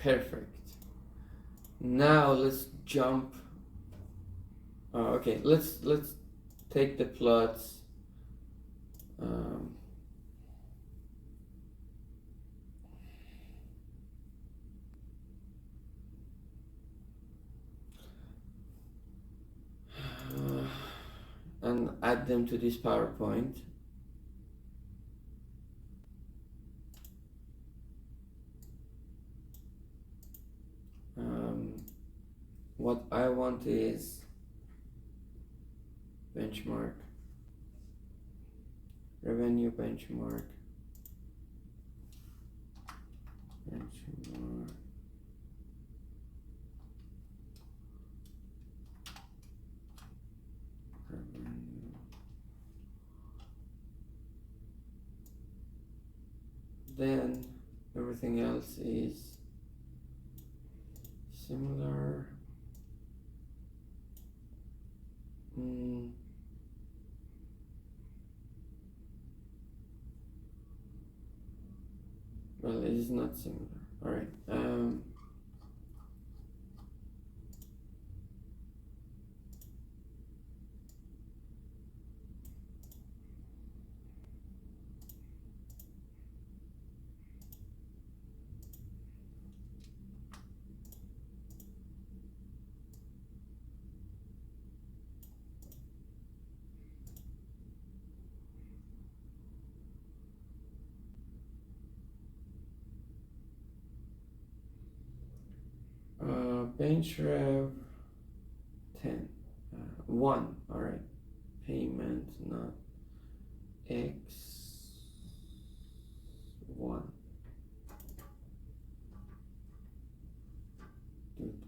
Perfect. Now let's jump. Okay, let's take the plots. And add them to this PowerPoint. What I want is benchmark revenue benchmark. Revenue. Then everything else is similar. Well, it is not similar. All right. Bench rev 10, 1. All right. Payment not X1. Dude,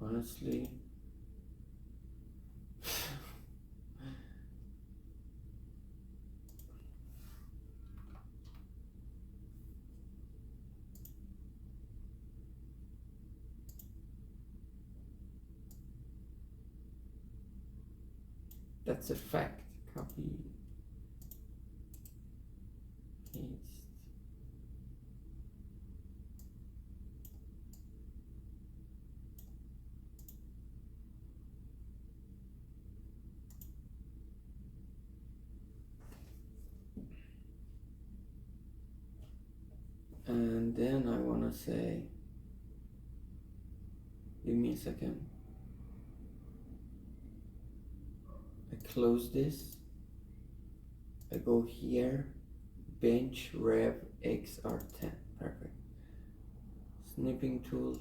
honestly, that's a fact. Copy, paste. And then I want to say, give me a second. I close this. I go here, bench rev XR10. Perfect. Snipping tool,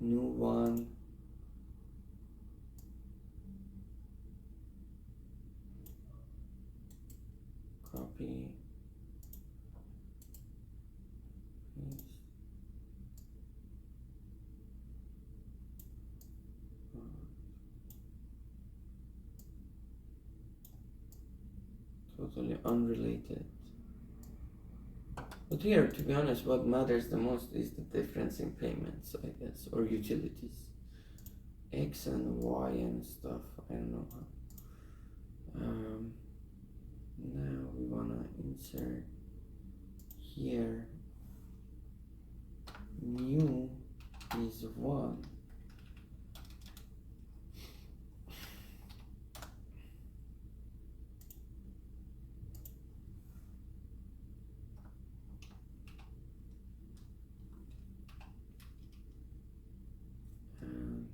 new one. Copy. Paste. Totally unrelated. But here, to be honest, what matters the most is the difference in payments, I guess, or utilities. X and Y and stuff, I don't know how. Now we wanna insert here, new is 1. And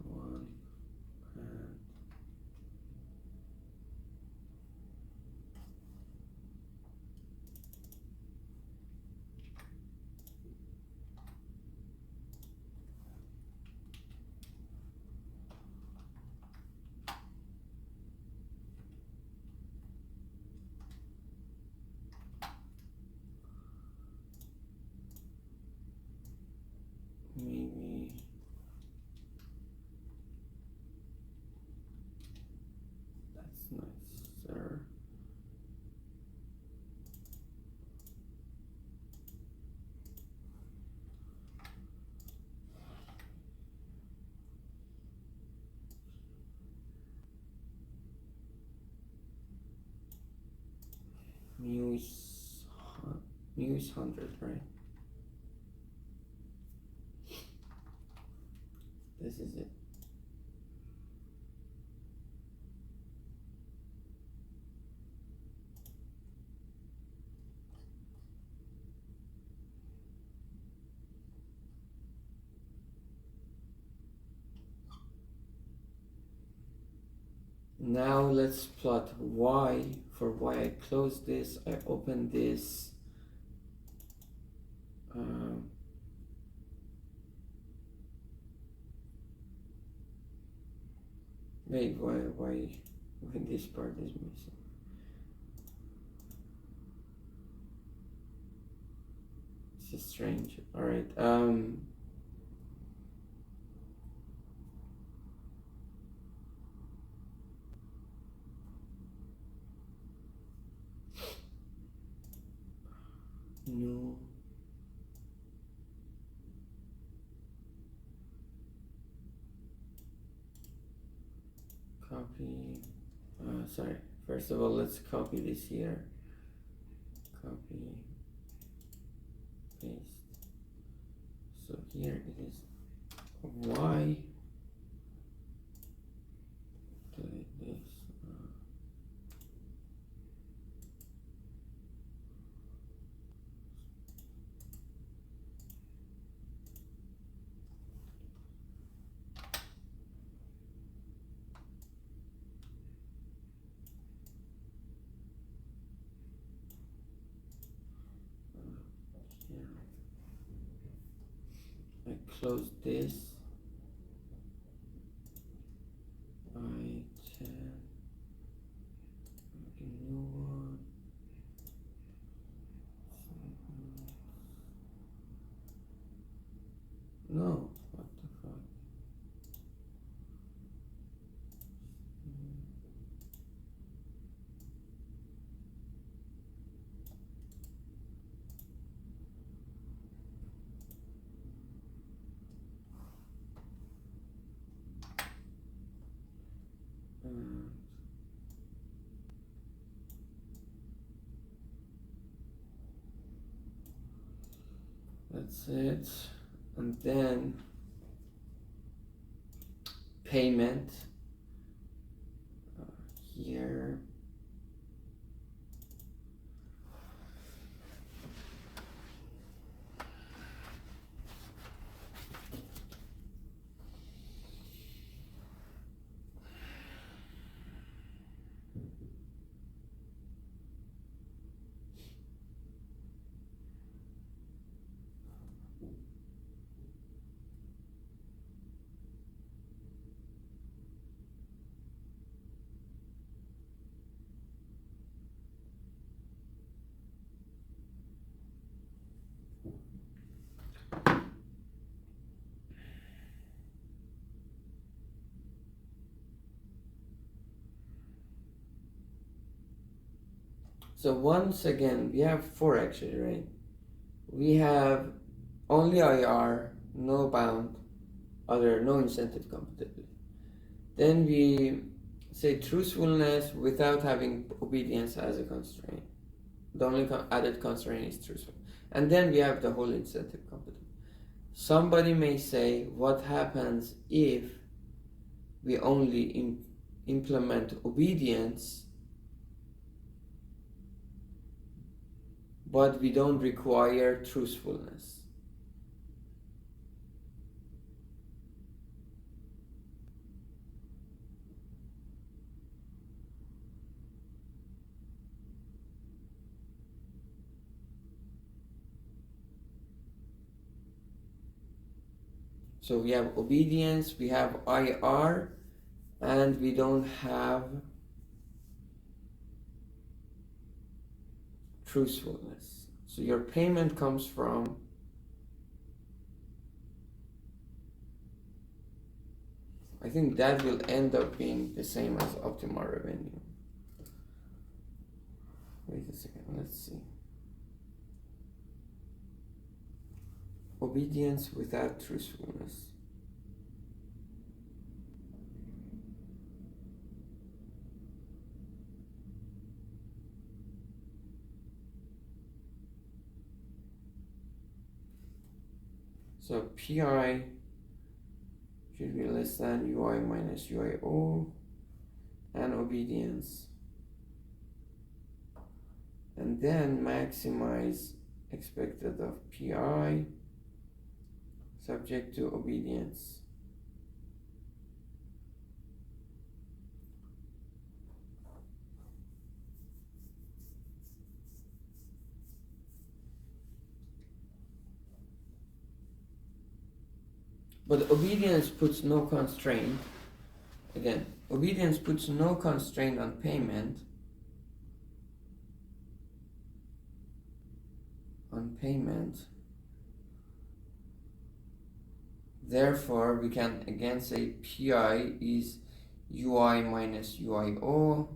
one and maybe that's nicer. Mu is 100, right? This is it. Now let's plot y. For y I close this, I open this. Wait, why this part is missing? This is strange. Alright, no. Copy. Sorry. First of all, let's copy this here. Copy. Paste. So here it is y. Delete this. I close this. I 10. New one. No, what the fuck? That's it. And then payment here. So once again, we have 4 actually, right? We have only IR, no bound, other, no incentive compatibility. Then we say truthfulness without having obedience as a constraint. The only added constraint is truthfulness. And then we have the whole incentive compatibility. Somebody may say, what happens if we only implement obedience, but we don't require truthfulness? So we have obedience, we have IR, and we don't have truthfulness. So your payment comes from I think that will end up being the same as optimal revenue. Wait a second, let's see. Obedience without truthfulness. So PI should be less than UI minus UIO, and obedience. And then maximize expected of PI subject to obedience. But obedience puts no constraint. Again, obedience puts no constraint on payment. Therefore, we can again say PI is UI minus UIO.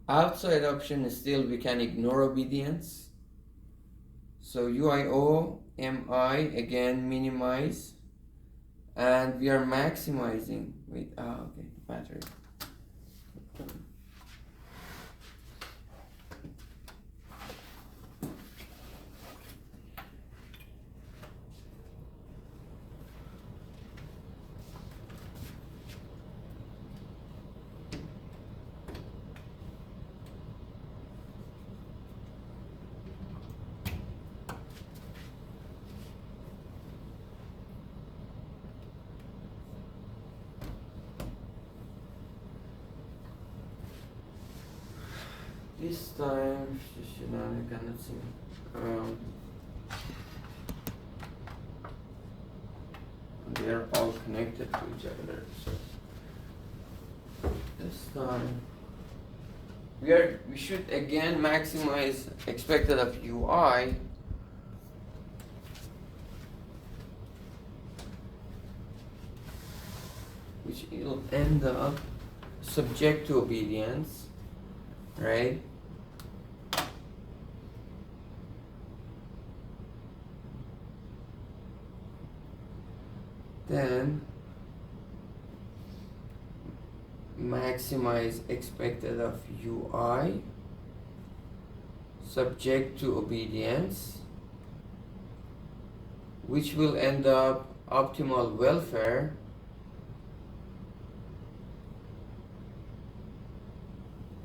Outside option is still we can ignore obedience. So UIO, MI again minimize, and we are maximizing. Wait, okay, battery. This time, I cannot see. They are all connected to each other. So this time, we should again maximize expected of UI. Which will end up subject to obedience, right? Then maximize expected of UI subject to obedience, which will end up optimal welfare,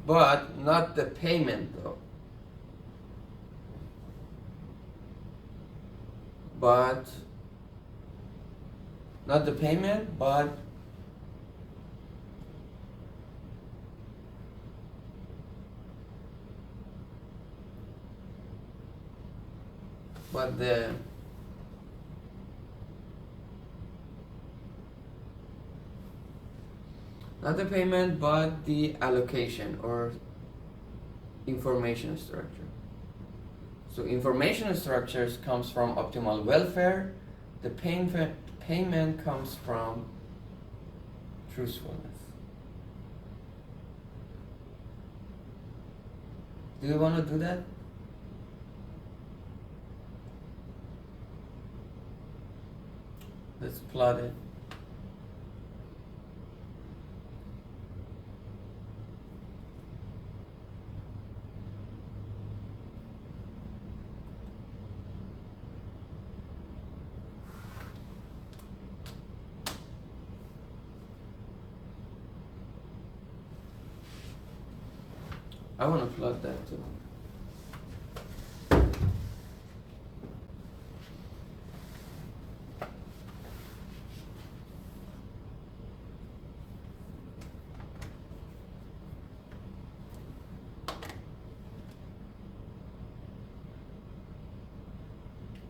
but not the payment though. But not the payment, but the not the payment, but the allocation or information structure. So information structures comes from optimal welfare. The payment comes from truthfulness. Do you want to do that? Let's plot it. I want to plot that too.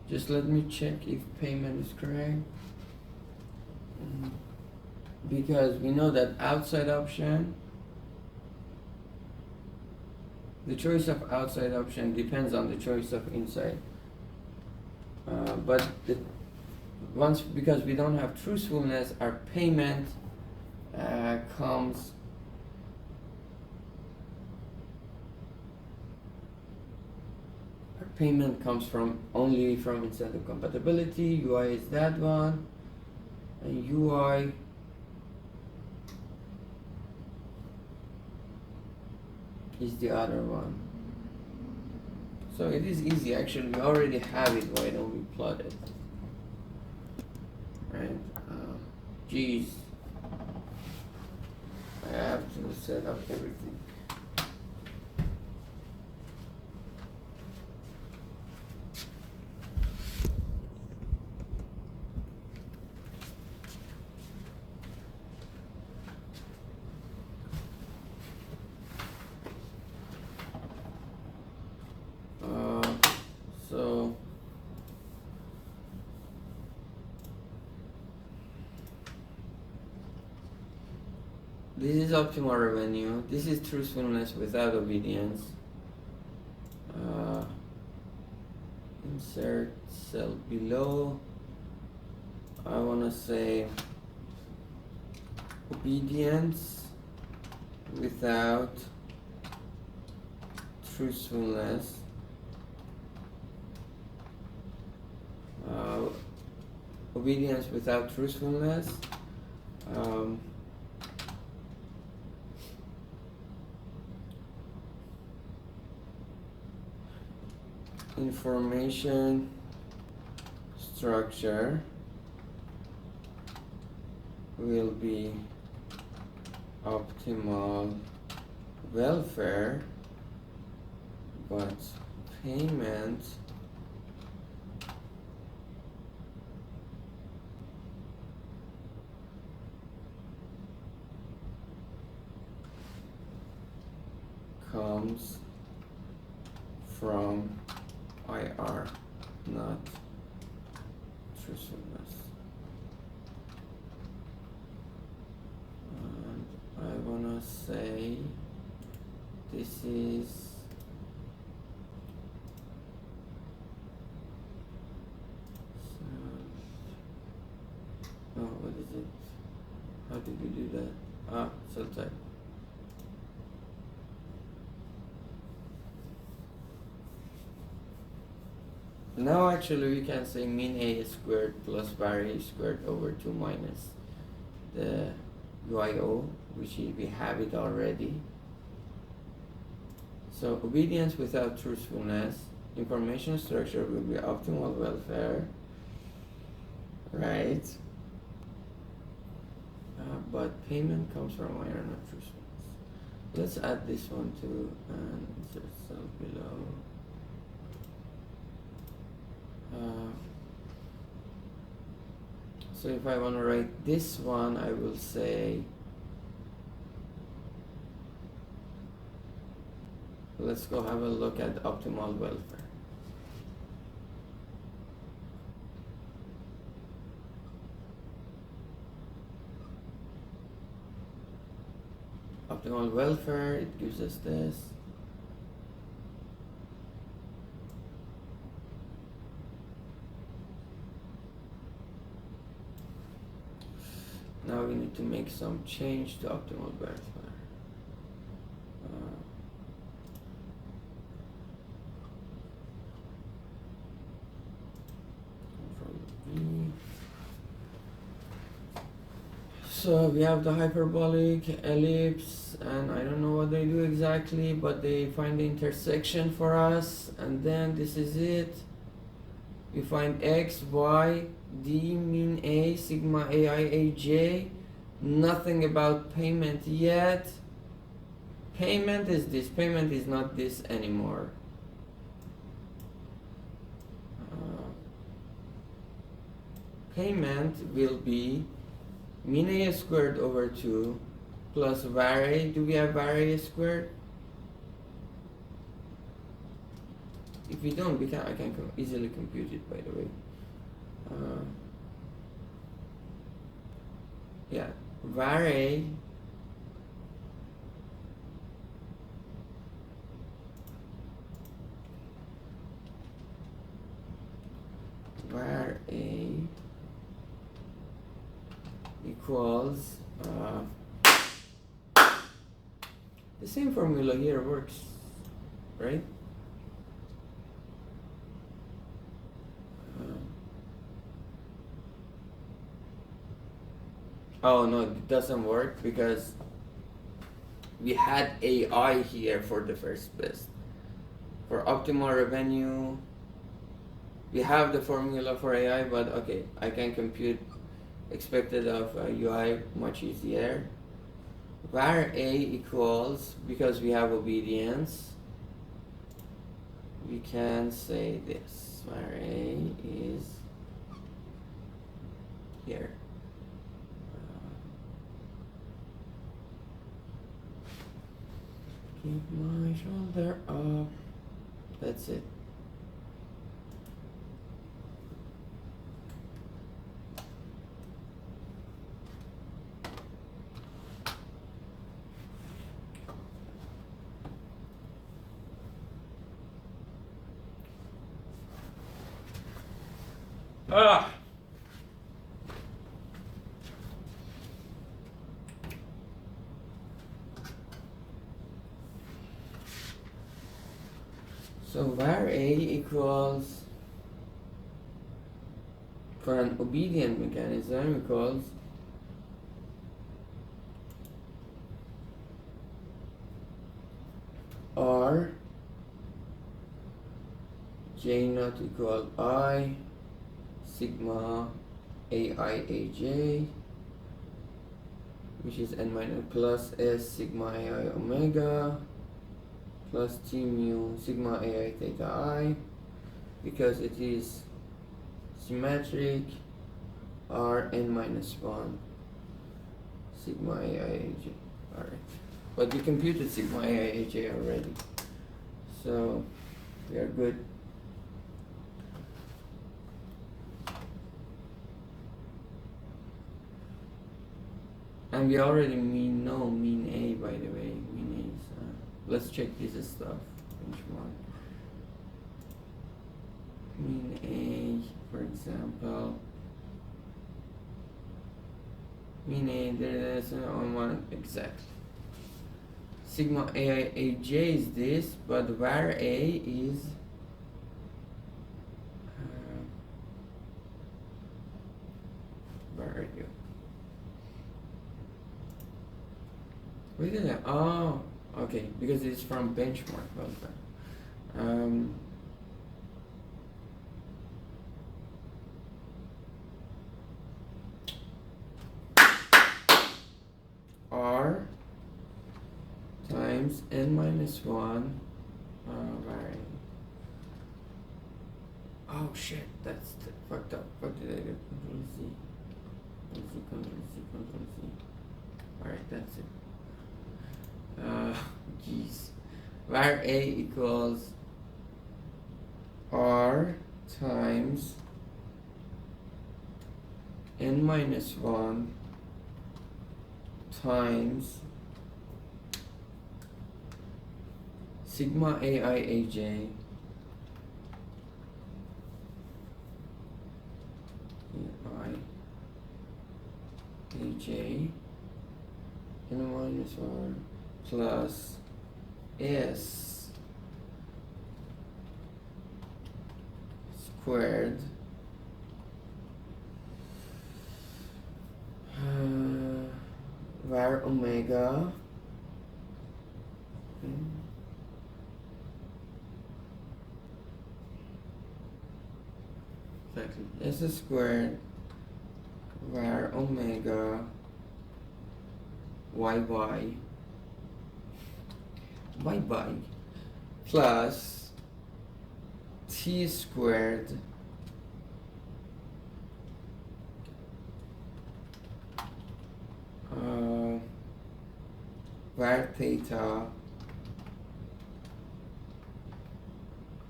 Just let me check if payment is correct. Because we know that outside option, the choice of outside option depends on the choice of inside. But because we don't have truthfulness, our payment comes from only from incentive compatibility. UI is that one, and UI is the other one. So it is easy actually, we already have it, why don't we plot it? Right? Geez, I have to set up everything. So this is optimal revenue. This is truthfulness without obedience. Insert cell below. I want to say obedience without truthfulness. Obedience without truthfulness. Information structure will be optimal welfare, but payment comes from IR, not truthfulness. And I wanna say this is what is it? How did we do that? Cell type. Now actually we can say min A squared plus var A squared over 2 minus the UIO, which we have it already. So obedience without truthfulness, information structure will be optimal welfare, right? But payment comes from IR, not truthfulness. Let's add this one too and insert cell below. So if I want to write this one, I will say, let's go have a look at optimal welfare. Optimal welfare, it gives us this. Now we need to make some change to optimal welfare. Control V. So we have the hyperbolic ellipse, and I don't know what they do exactly, but they find the intersection for us, and then this is it. We find x, y, d, min A, sigma AI, aj. Nothing about payment yet. Payment is this. Payment is not this anymore. Payment will be min A squared over 2 plus var A. Do we have var A squared? If we don't, I can easily compute it, by the way. Yeah, var A equals the same formula here works, right? Oh no, it doesn't work because we had AI here for the first best. For optimal revenue, we have the formula for AI, but okay, I can compute expected of UI much easier. Var A equals, because we have obedience, we can say this. Var A is here. Keep my shoulder up. That's it. Ah. So var A equals, for an obedient mechanism, equals R J not equal I sigma AI AJ, which is n minus plus S sigma AI omega plus T mu sigma AI theta I, because it is symmetric, R n minus 1 sigma AI AJ. Alright. But we computed sigma AI AJ already. So we are good. And we already know mean A, by the way. Mean A is, let's check this stuff. Benchmark. Mean A, for example. Mean A, there is on one exactly. Sigma AI AJ is this, but var A is where are you? Where did I? Oh, okay, because it's from benchmark. Well done. R times n minus 1 var. Oh shit, that's fucked up. What did I do? Control Z. Control Z, Control Z, Control Z. Alright, that's it. Jeez. Var A equals R times n minus 1 times sigma AI AJ AJ n minus 1 plus S squared var omega exactly S squared var omega y plus T squared var theta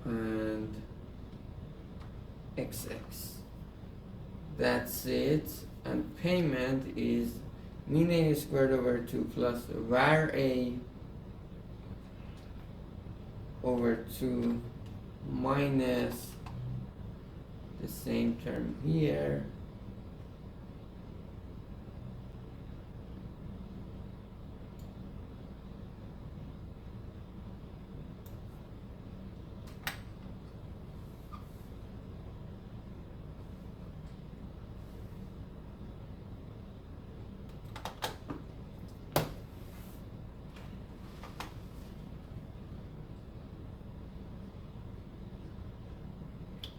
and XX. That's it. And payment is mean A squared over 2 plus var A over 2 minus the same term here.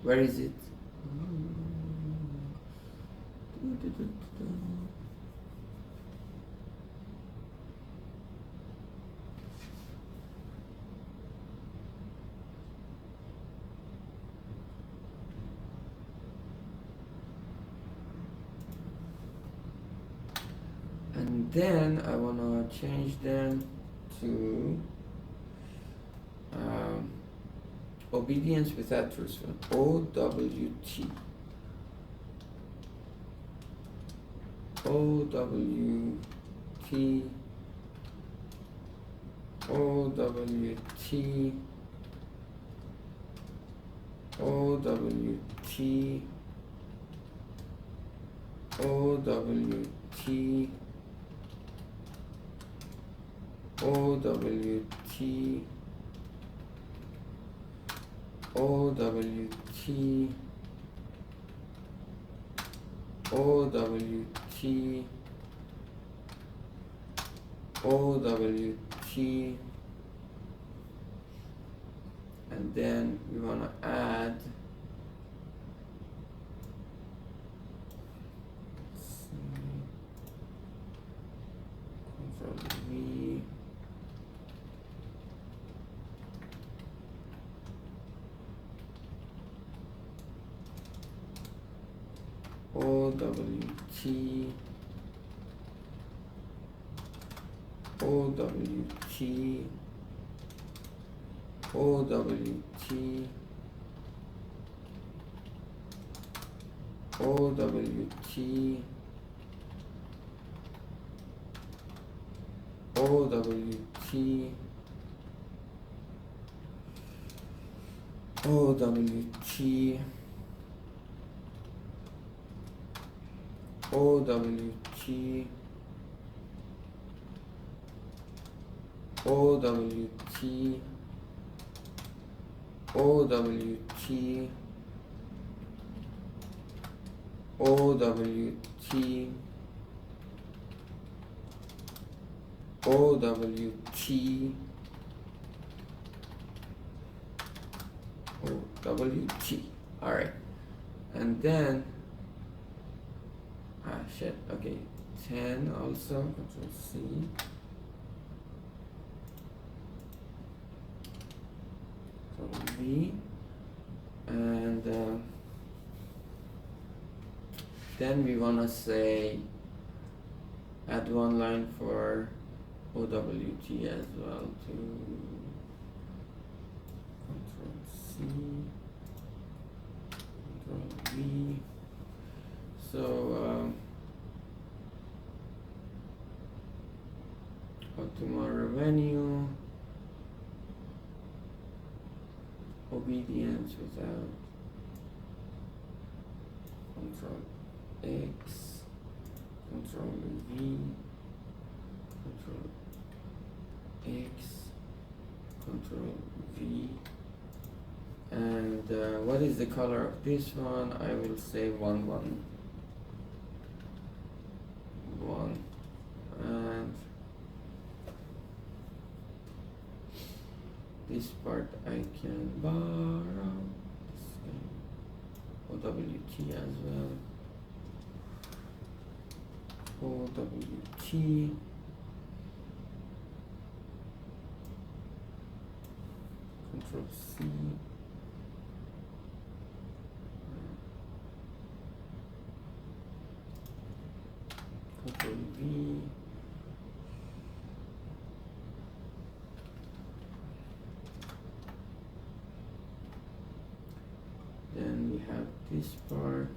Where is it? And then I wanna change them to obedience without truthfulness, OWT. OWT. OWT. OWT. OWT, OWT, OWT, OWT, OWT, and then we want to add Control V, OWT, OWT, OWT, OWT, OWT, OWT, OWT, OWT, OWT, OWT, OWT, OWT. All right, and then shit. Okay, 10 also. Control C. Control V, and then we wanna say add one line for OWT as well to Control C, Control V. So optimal revenue, obedience without Control X, Control V, Control X, Control V, and what is the color of this one? I will say 1 1 1, and this part I can borrow OWT as well. OWT, Control C, Control V, then we have this part.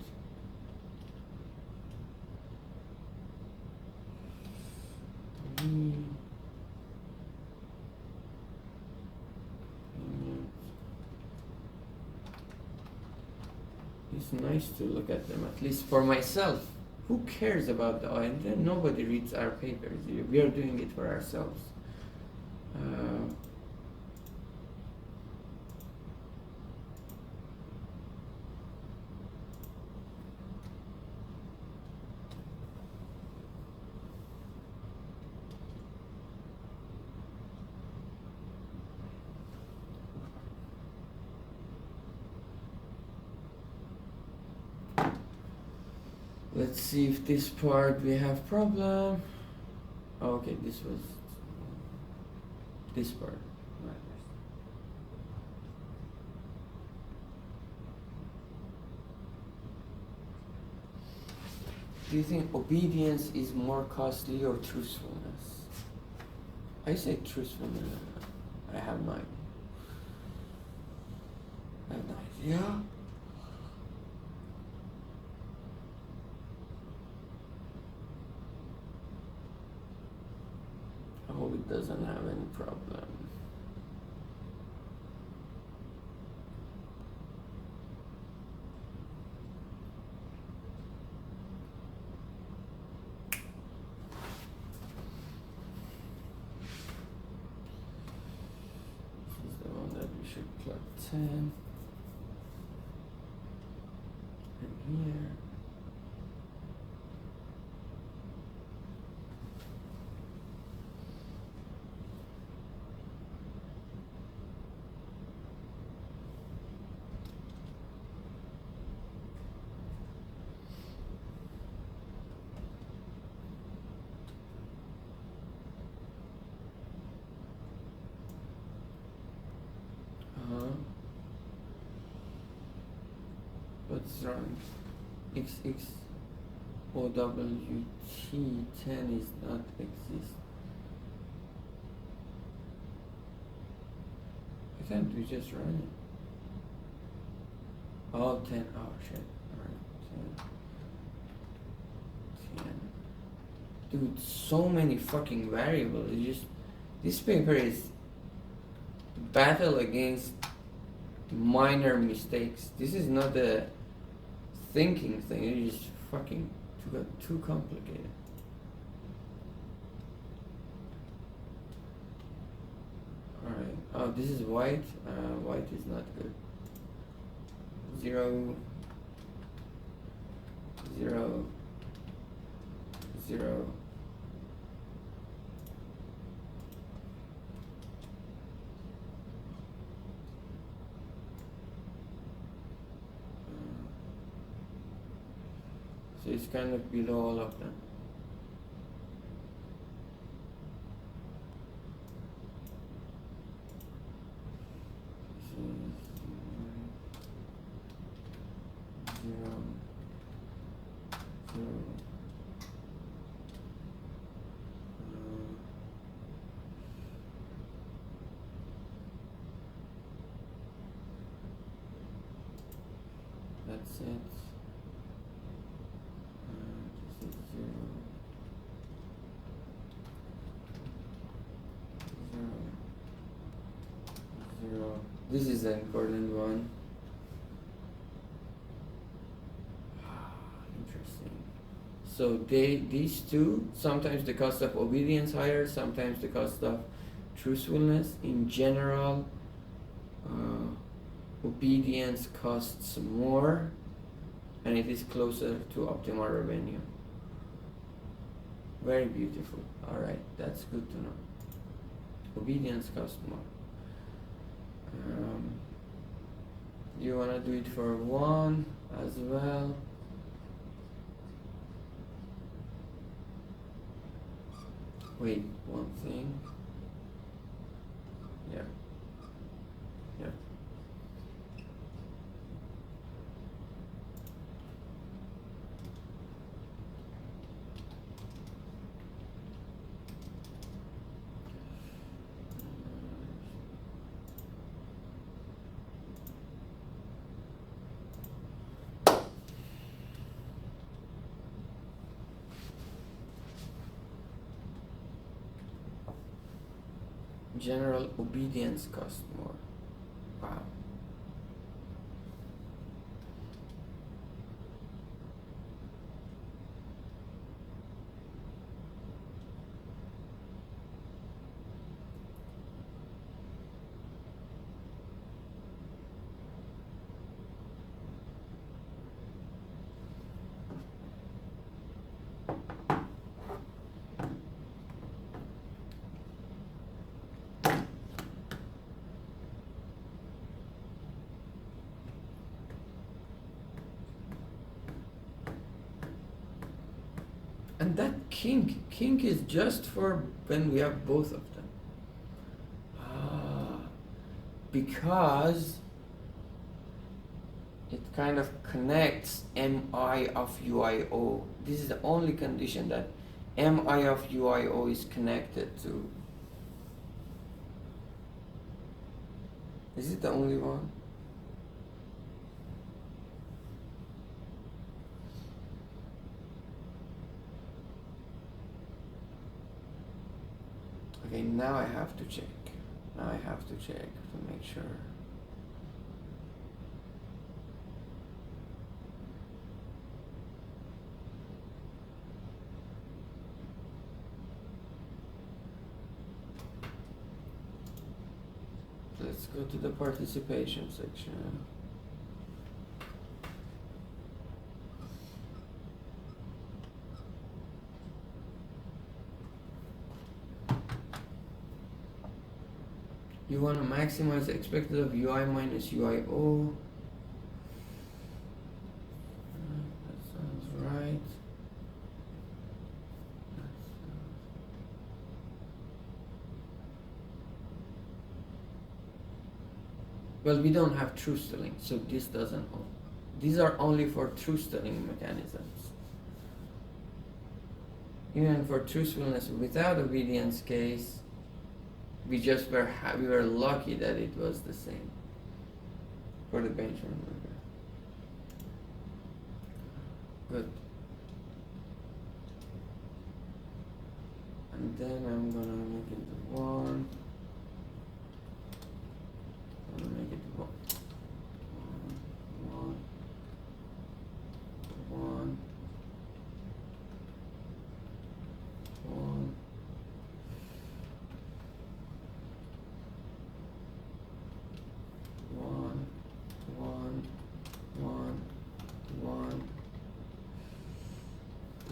It's nice to look at them, at least for myself. Who cares about the and then nobody reads our papers. We are doing it for ourselves. Let's see if this part we have problem. Oh, okay, this was this part. Do you think obedience is more costly or truthfulness? I say truthfulness. I have no idea. I have no idea. I hope it doesn't have any problem. 10. And here. What's wrong? XX OWT 10 is not exist. Why can't we just run it? Oh, 10. Oh, shit. Alright, 10. 10. Dude, so many fucking variables. This paper is battle against minor mistakes. This is not a thinking thing. It is fucking too complicated. Alright. Oh, this is white. White is not good. 0, 0, 0. So it's kind of below all of them. Zero, zero. That's it. This is 0, 0, 0. This is the important one. Interesting. So these two, sometimes the cost of obedience higher, sometimes the cost of truthfulness. In general, obedience costs more, and it is closer to optimal revenue. Very beautiful. Alright, that's good to know. Obedience costs more. You wanna do it for 1 as well? Wait, one thing. Yeah. Yeah. General obedience costs more. Wow. And that kink is just for when we have both of them. Because it kind of connects MI of UIO. This is the only condition that MI of UIO is connected to. Is it the only one? Okay, now I have to check. Now I have to check to make sure. let's go to the participation section. You want to maximize the expected of UI minus UIO. That sounds right. Well, we don't have truth telling, so this doesn't. These are only for truth telling mechanisms. Even for truthfulness without obedience case, we were lucky that it was the same for the Benjamin number. Good. And then I'm gonna make it 1. I'm gonna make it 1. 1. 1. 1. 1. 1. 1. 1.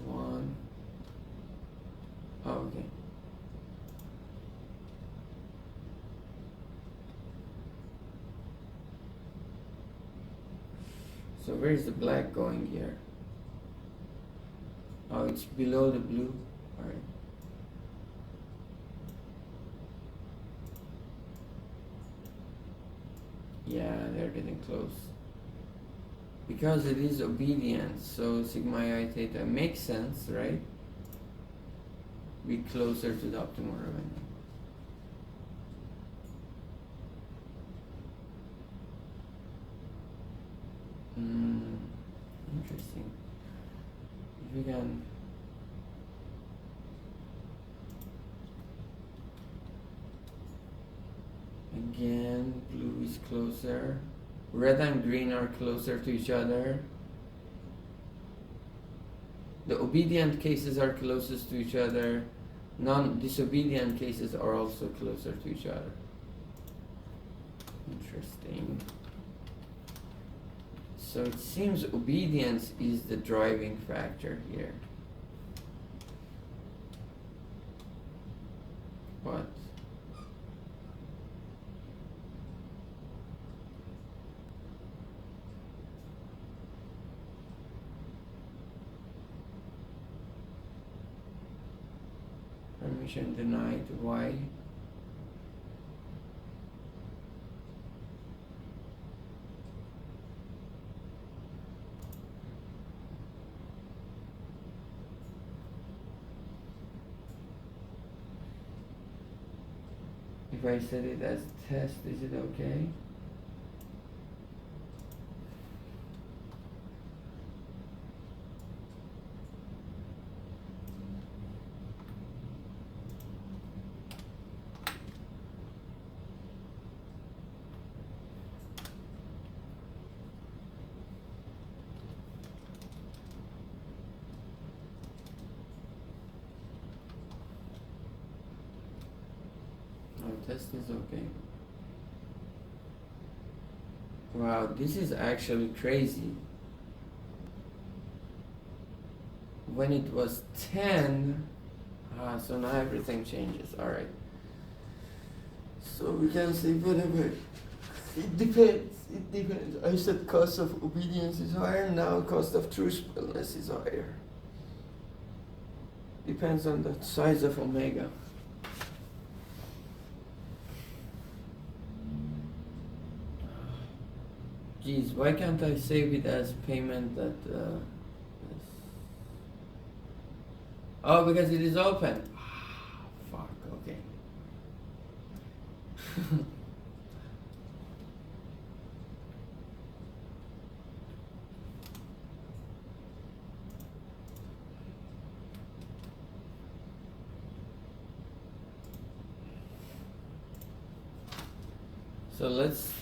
1. Oh, okay. So where is the black going here? Oh, it's below the blue. All right. Yeah, they're getting close. Because it is obedience, so sigma I theta makes sense, right? Be closer to the optimal revenue. Interesting. If we can again, blue is closer. Red and green are closer to each other. The obedient cases are closest to each other. Non-disobedient cases are also closer to each other. Interesting. So it seems obedience is the driving factor here. But permission denied. Why? If I set it as test, is it okay? Test is okay. Wow, this is actually crazy. When it was 10, so now everything changes. Alright. So we can say whatever. It depends. It depends. I said cost of obedience is higher, now cost of truthfulness is higher. Depends on the size of omega. Geez, why can't I save it as payment that oh, because it is open. Fuck, okay. So let's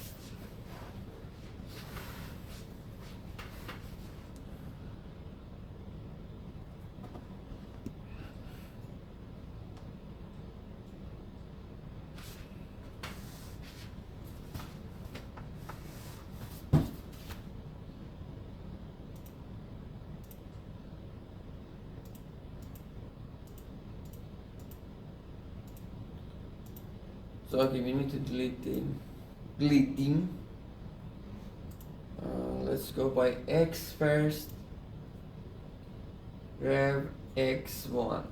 So okay, we need to delete them. Let's go by X first. Rev X1.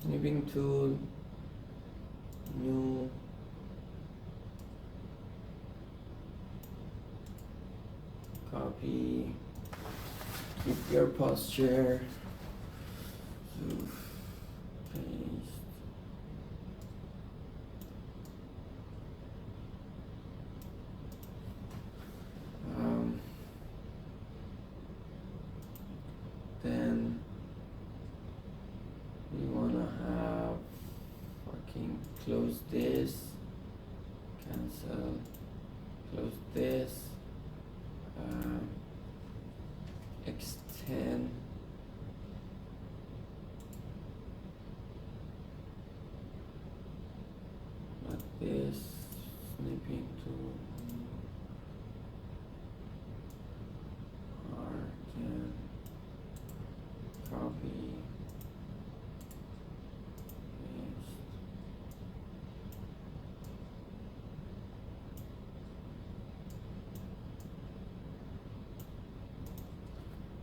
Snipping tool. New. Copy. Keep your posture. Paste. Then we wanna have fucking close this, cancel, close this, extend. Not this, snipping to R10, copy, paste.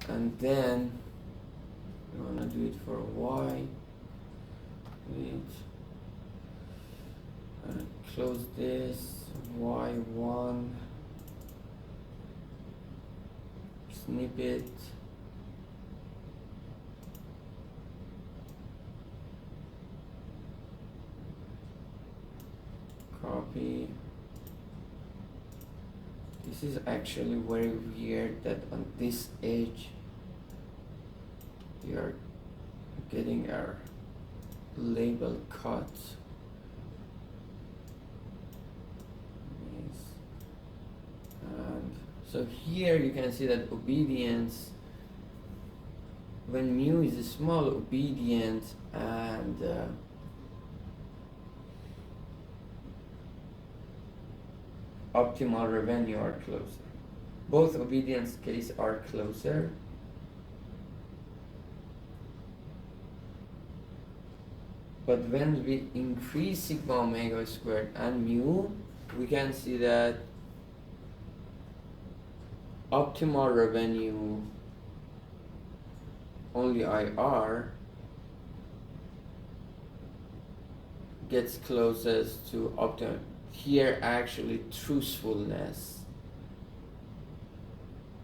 And then we want to do it for Y. Close this, Y1, snippet, copy. This is actually very weird that on this edge we are getting our label cut. Yes. And so here you can see that obedience, when mu is small, obedience and optimal revenue are closer. Both obedience case are closer. But when we increase sigma omega squared and mu, we can see that optimal revenue only IR gets closest to optimal. Here actually truthfulness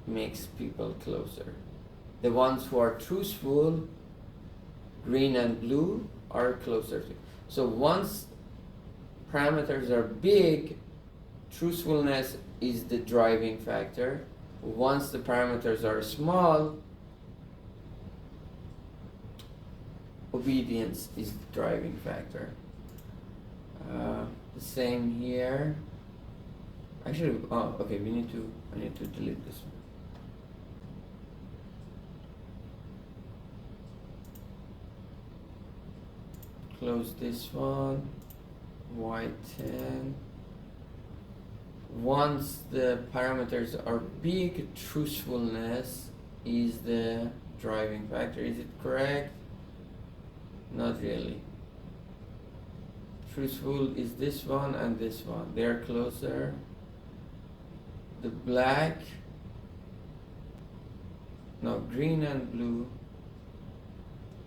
makes people closer. The ones who are truthful, green and blue, are closer to. So once parameters are big, truthfulness is the driving factor. Once the parameters are small, obedience is the driving factor. The same here. Actually, oh, okay. I need to delete this one. Close this one. Y10. Once the parameters are big, truthfulness is the driving factor. Is it correct? Not really. Truthful is this one and this one. They are closer. The black, no, green and blue,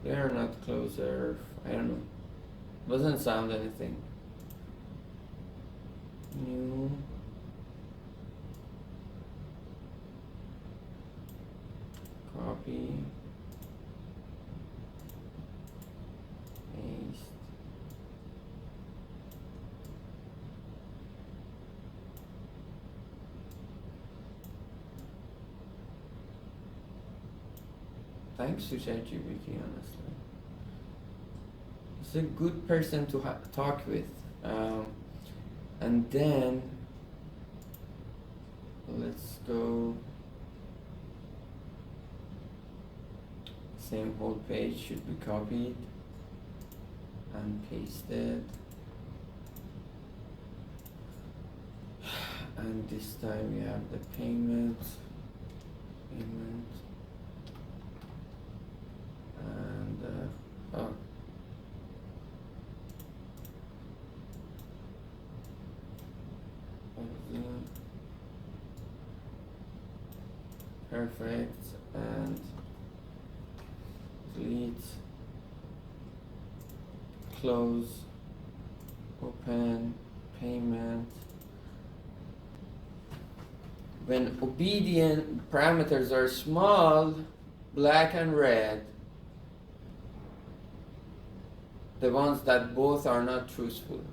they are not closer. I don't know. Doesn't sound anything. New. Copy. Paste. Thanks to ChatGPT, honestly. It's a good person to talk with. And then, let's go. Same whole page should be copied and pasted. And this time we have the payment. And Perfect. And delete, close, open, payment. When obedient parameters are small, black and red, the ones that both are not truthful.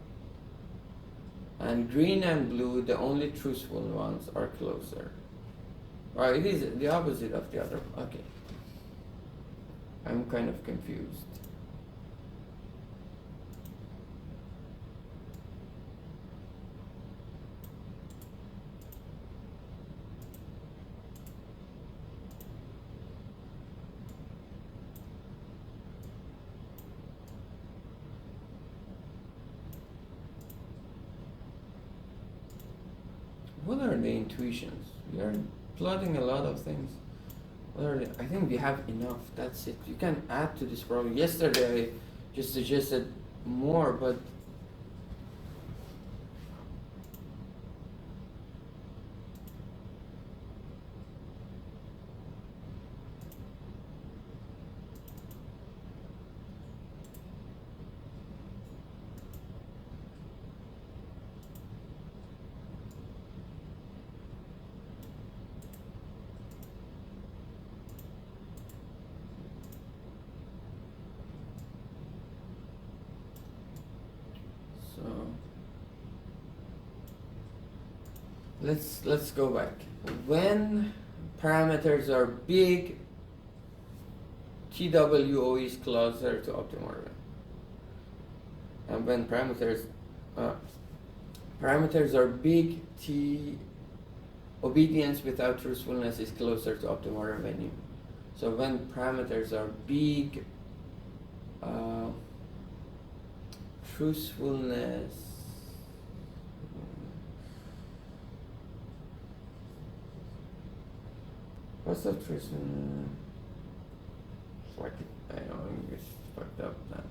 And green and blue, the only truthful ones are closer. Right, it is the opposite of the other. Okay. I'm kind of confused. What are the intuitions? We are plotting a lot of things. What are I think we have enough. That's it. You can add to this problem. Yesterday I just suggested more, but so let's go back. When parameters are big, TWO is closer to optimal range. And when parameters are big, obedience without truthfulness is closer to optimal revenue. So when parameters are big, truthfulness, what's the truthfulness? Like, I know English fucked up now.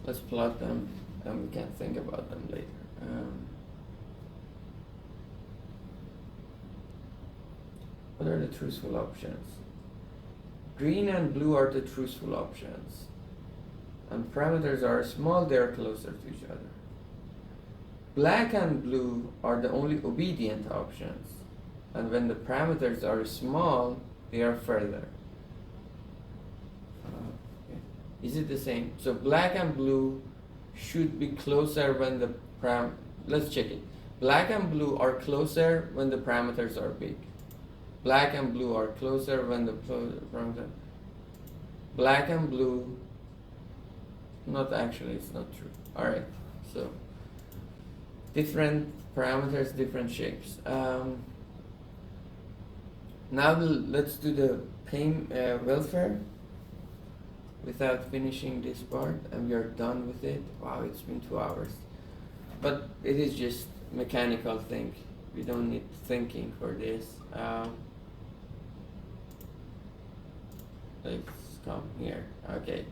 Let's plot them, and we can think about them later. What are the truthful options? Green and blue are the truthful options. And parameters are small, they are closer to each other. Black and blue are the only obedient options. And when the parameters are small, they are further. Okay. Is it the same? So black and blue should be closer when the let's check it. Black and blue are closer when the parameters are big. Black and blue are closer when the parameters. Black and blue, not actually, it's not true. Alright, so different parameters, different shapes. Now let's do the welfare without finishing this part, and we are done with it. Wow, it's been 2 hours. But it is just mechanical thing. We don't need thinking for this. Let's come here. Okay.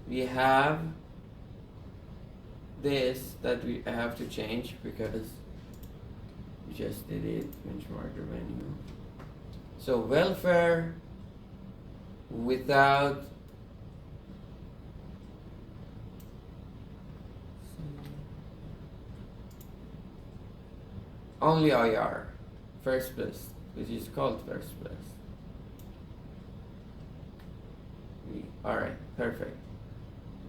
We have this that we have to change because we just did it. Benchmark revenue. So welfare without only IR, first place, which is called first place. Alright, perfect.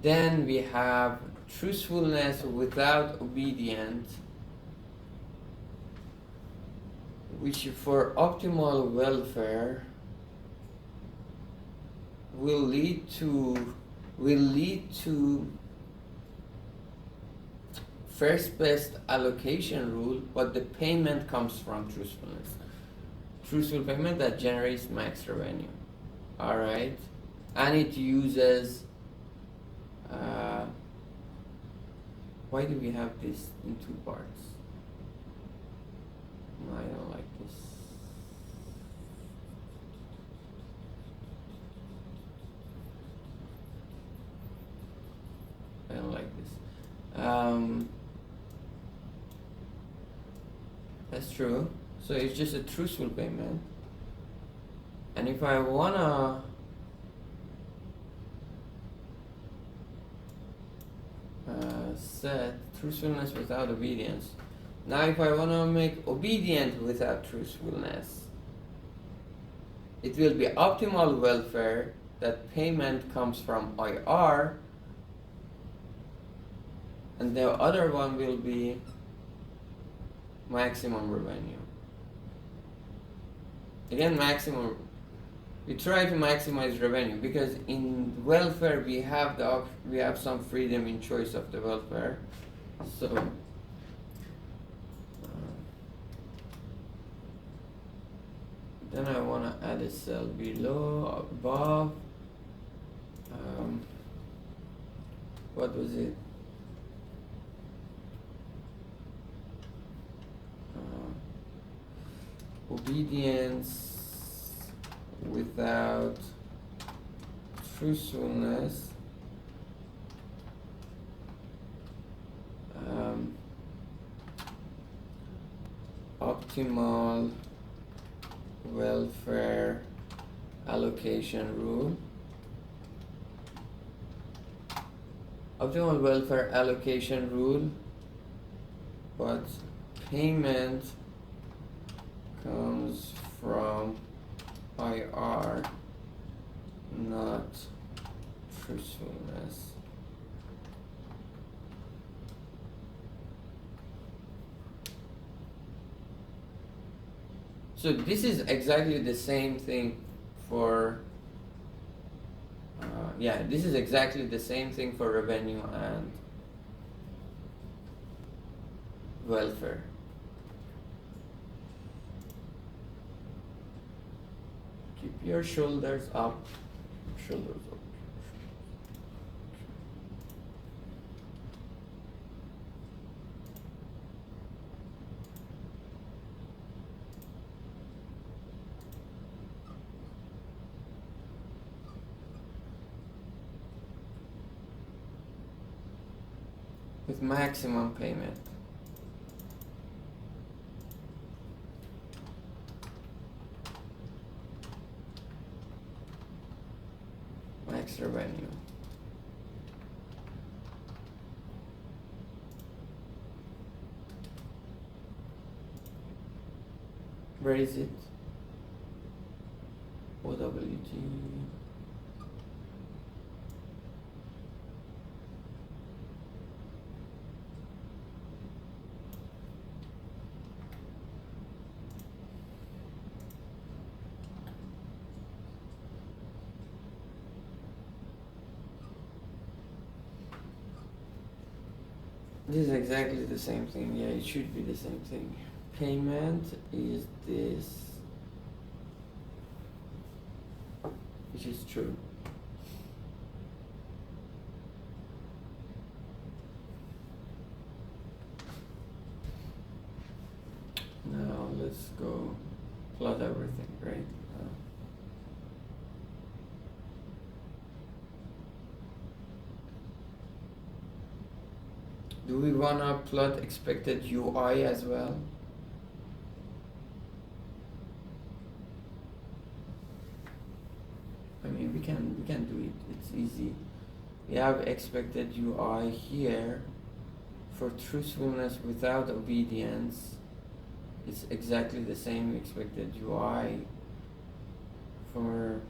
Then we have truthfulness without obedient, which for optimal welfare will lead to first best allocation rule, but the payment comes from truthfulness. Truthful payment that generates max revenue. Alright. And it uses why do we have this in 2 parts? No, I don't like this. That's true. So it's just a truthful payment. And if I wanna set truthfulness without obedience. Now if I wanna make obedient without truthfulness, it will be optimal welfare, that payment comes from IR, and the other one will be maximum revenue. Again, maximum, we try to maximize revenue because in welfare we have we have some freedom in choice of the welfare. So then I want to add a cell below, above. What was it? Obedience without truthfulness. Optimal welfare allocation rule. Optimal welfare allocation rule, but payment comes from IR, not truthfulness. So this is exactly the same thing for this is exactly the same thing for revenue and welfare. Keep your shoulders up, shoulders up. With maximum payment. Max revenue. Where is it? OWT. This is exactly the same thing. Yeah, it should be the same thing. Payment is this, which is true. Now let's go plot everything, right? Do we wanna plot expected UI as well? I mean, we can do it. It's easy. We have expected UI here for truthfulness without obedience. It's exactly the same expected UI for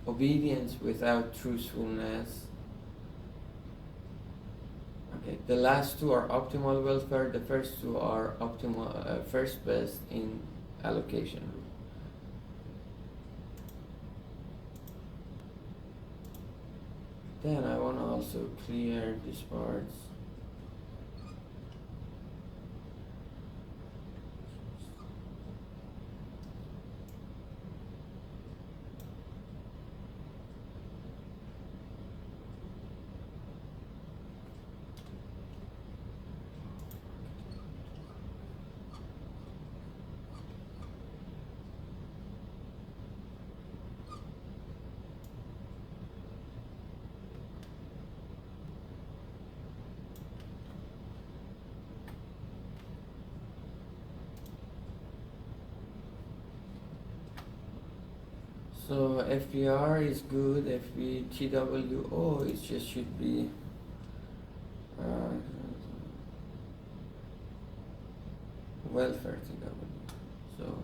obedience without truthfulness. Okay, the last two are optimal welfare. The first two are optimal first best in allocation rule. Then I want to also clear these parts. So FPR is good, FBTWO it just should be welfare TW. So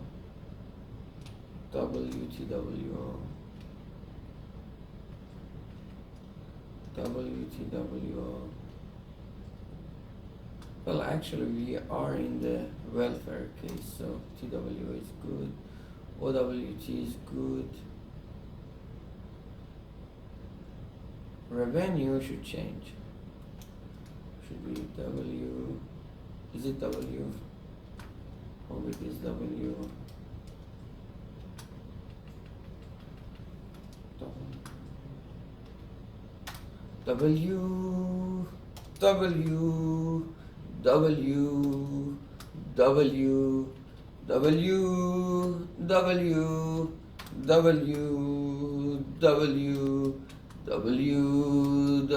WTWO, WTWO. Well, actually, we are in the welfare case, so TW is good, OWT is good. Revenue should change. Should be W. Is it W? Or it is W? W. W. W. W. W. W. W. W. W, W,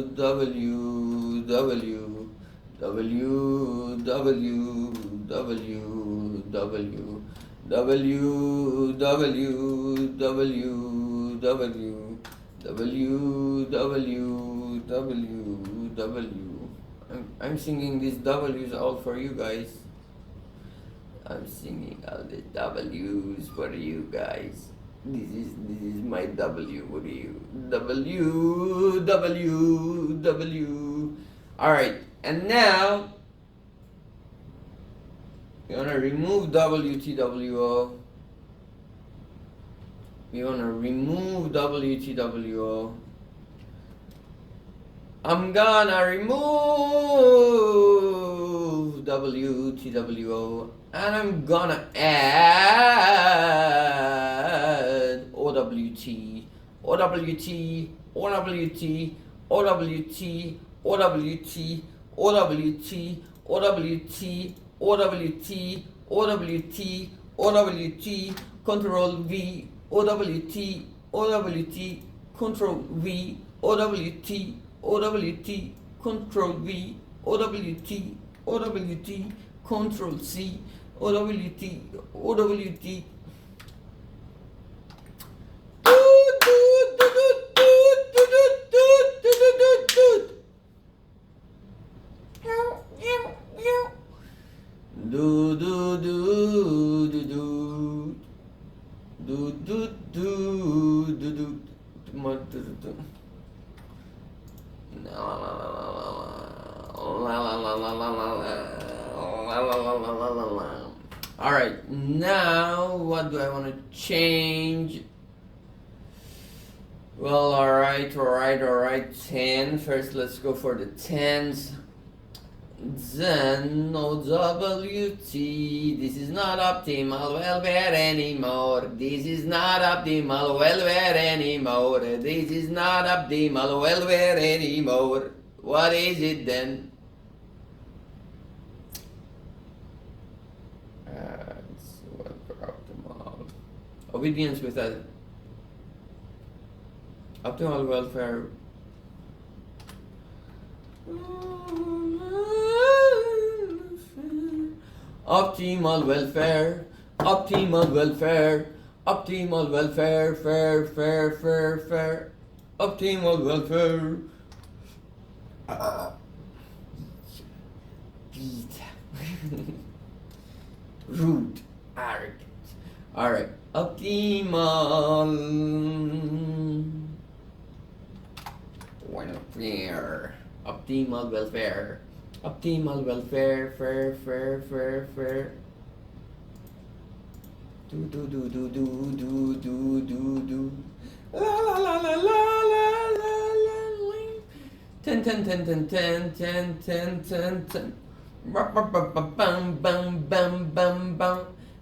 W, W, W, W, W, W, W, W, W, W, W, W. I'm singing these W's all for you guys. I'm singing all the W's for you guys. This is my W. What are you? W, W, W. Alright, and now we wanna remove WTWO. We wanna remove WTWO. I'm gonna remove WTWO and I'm gonna add OWT, OWT, OWT, OWT, OWT, OWT, OWT, OWT, OWT, OWT, Control V, OWT, OWT, Control V, OWT, OWT, Control V, OWT, OWT, Control C, OWT, OWT. Do do do do do do do do do do. All right, now what do I want to change? Well, all right, 10. First, let's go for the 10s. Then OWT, this is not optimal welfare anymore. This is not optimal welfare anymore. This is not optimal welfare anymore. What is it then? It's welfare optimal. Obedience with a optimal welfare. Optimal welfare, optimal welfare, optimal welfare, fair, optimal welfare. Rude, arrogant. Alright, optimal welfare, optimal welfare. Optimal welfare, fair. Do. La. 10. Bam.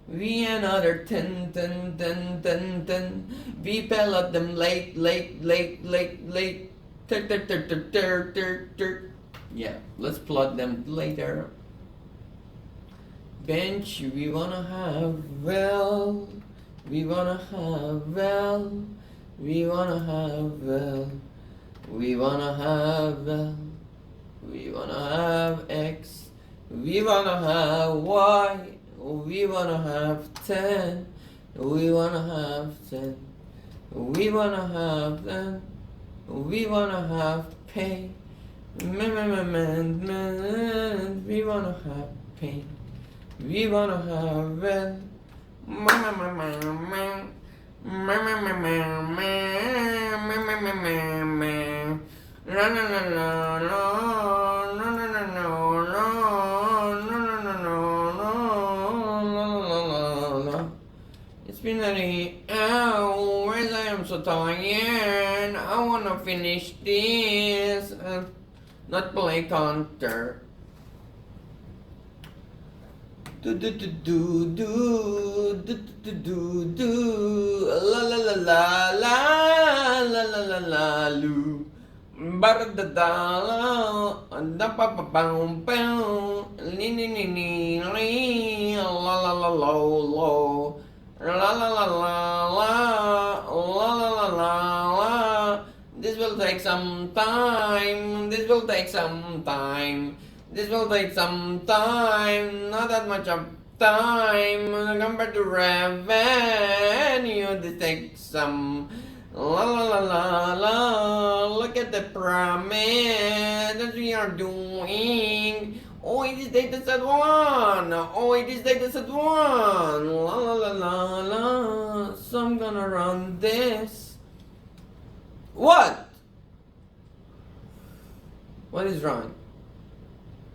We another 10. We pellet them late. Yeah, let's plot them later. Bench, we wanna have well. We wanna have X. We wanna have Y. We wanna have 10. We wanna have 10. We wanna have 10. We wanna have pain. We wanna have pain. We wanna have red. It's been 8 hours. I am so tired. I wanna finish this and not play counter. Do do do do do do do do do la la la la la la la la la lu Baradadala da pa pa pam pam ni ni ni ni li la la la lo lo la la la la la la la la la. This will take some time. This will take some time. This will take some time, not that much of time compared to revenue. This takes some. La la la la la. Look at the promise that we are doing. Oh, it is data set 1. Oh, it is data set 1. La la la la la. So I'm gonna run this. What? What is wrong?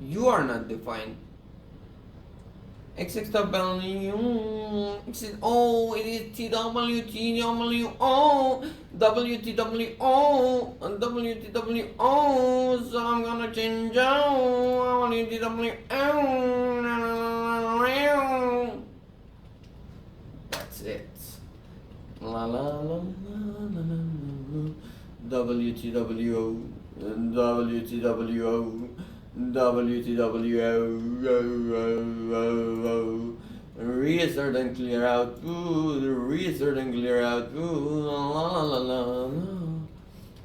You are not defined. XXW. Oh, it is TW, TWO, WTWO, and WTWO. So I'm gonna change out WTWO. That's it. La la la la la la la. WTWO, WTWO. WTWO. Reassert and clear out. Reassert and clear out. La la la la la.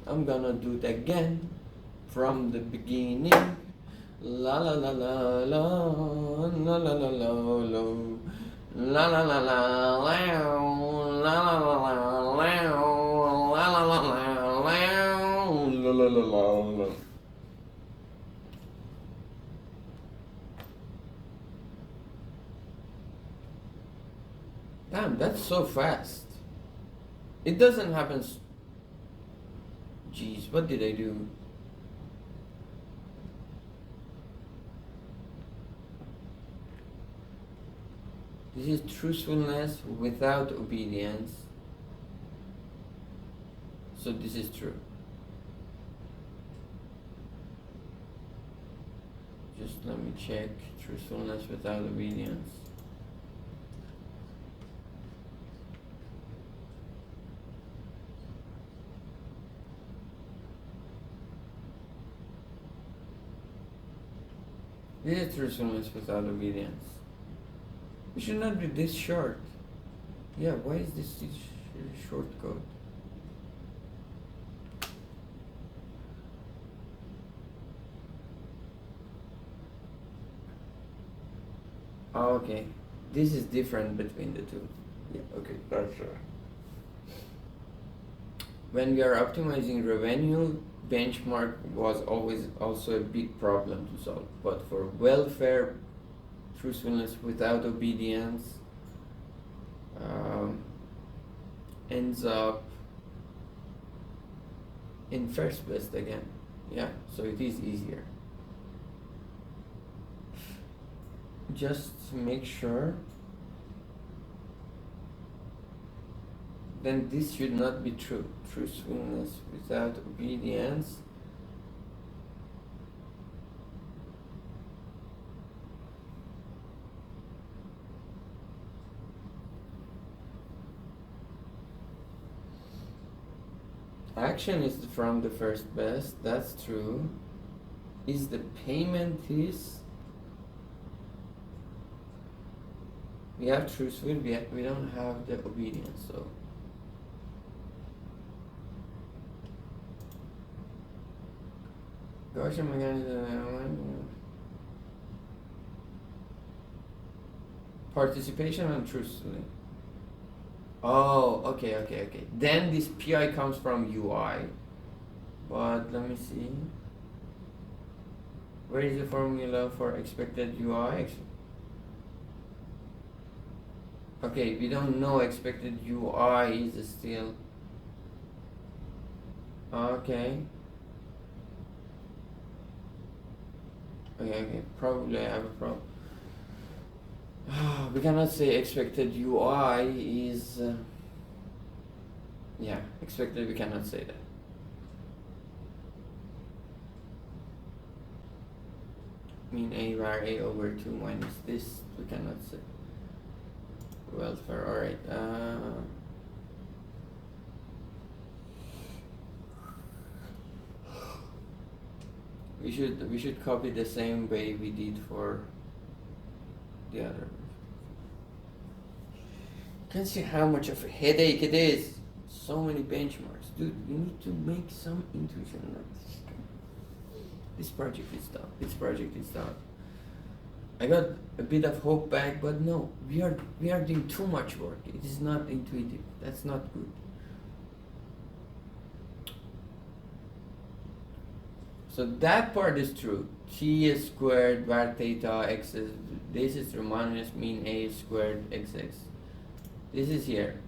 I'm gonna do it again from the beginning. La la la la la la la la la la la la la la la la la la la la. Damn, that's so fast. It doesn't happen. Jeez, what did I do? This is truthfulness without obedience. So this is true. Just let me check. Truthfulness without obedience. This is truthfulness without obedience. It should not be this short. Yeah, why is this short code? Oh, okay. This is different between the two. Yeah, okay, that's right. When we are optimizing revenue, benchmark was always also a big problem to solve. But for welfare, truthfulness without obedience ends up in first best again. Yeah, so it is easier. Just make sure. Then this should not be true. Truthfulness without obedience. Action is from the first best. That's true. Is the payment is. We have truthful. We don't have the obedience. So. Gaussian mechanism. Participation and truthfully. Oh, okay. Then this pi comes from ui, but let me see. Where is the formula for expected ui? Okay, we don't know expected ui is still. Okay. Okay, probably I have a problem. We cannot say expected UI is. Yeah, expected, we cannot say that. Mean A var A over 2 minus this, we cannot say. Welfare, alright. We should copy the same way we did for the other. You can see how much of a headache it is. So many benchmarks, dude. You need to make some intuition. This project is done. This project is done. I got a bit of hope back, but no, we are doing too much work. It is not intuitive. That's not good. So that part is true. T squared var theta x is, this is minus mean A squared xx. This is here.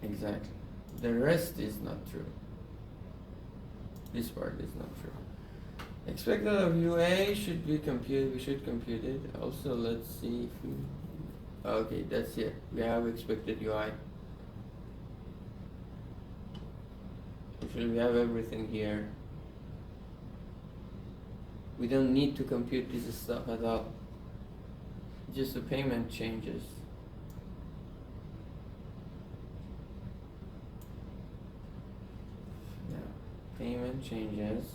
Exactly. The rest is not true. This part is not true. Expected of UA should be computed. We should compute it. Also, let's see if we. Okay, that's it. We have expected UI. Actually, we have everything here. We don't need to compute this stuff at all. Just the payment changes. Payment changes.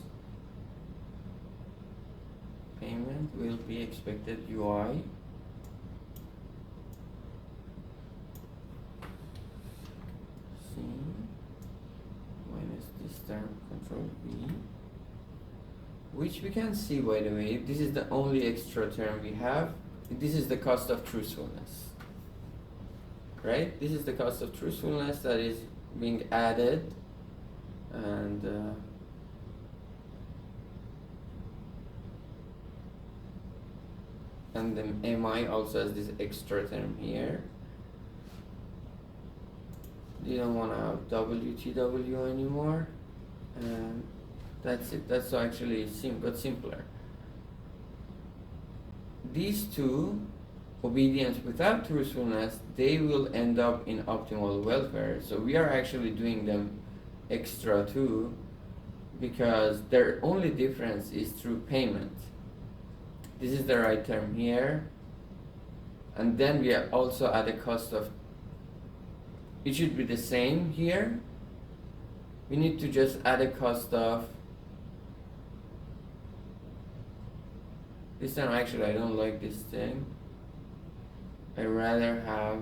Payment will be expected UI. C minus this term, control V, which we can see, by the way, this is the only extra term we have. This is the cost of truthfulness, right? This is the cost of truthfulness that is being added. And the MI also has this extra term here. You don't want to have WTW anymore, and that's it. That's actually simpler. These two, obedience without truthfulness, they will end up in optimal welfare. So we are actually doing them extra too, because their only difference is through payment. This is the right term here, and then we also add a cost of, it should be the same here. We need to just add a cost of, this time actually I don't like this thing. I rather have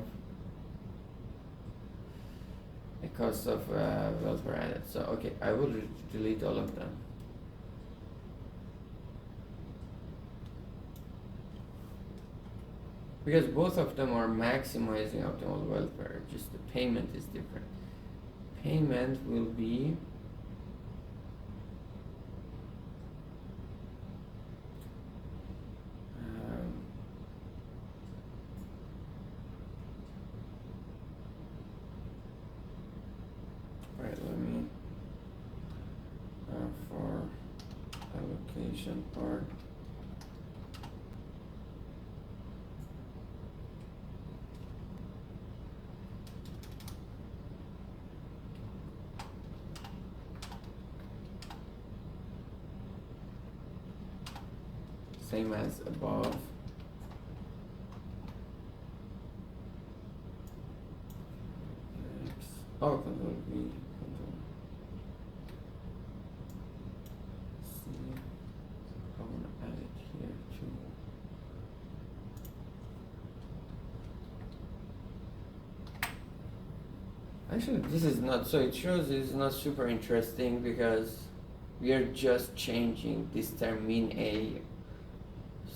a cost of welfare added. So okay, I will delete all of them. Because both of them are maximizing optimal welfare, just the payment is different. Payment will be right, let me for allocation part. Same as above. Next. Oh, control V, control C. I want to add it here too. Actually, this is not, so it shows it's not super interesting because we are just changing this term mean A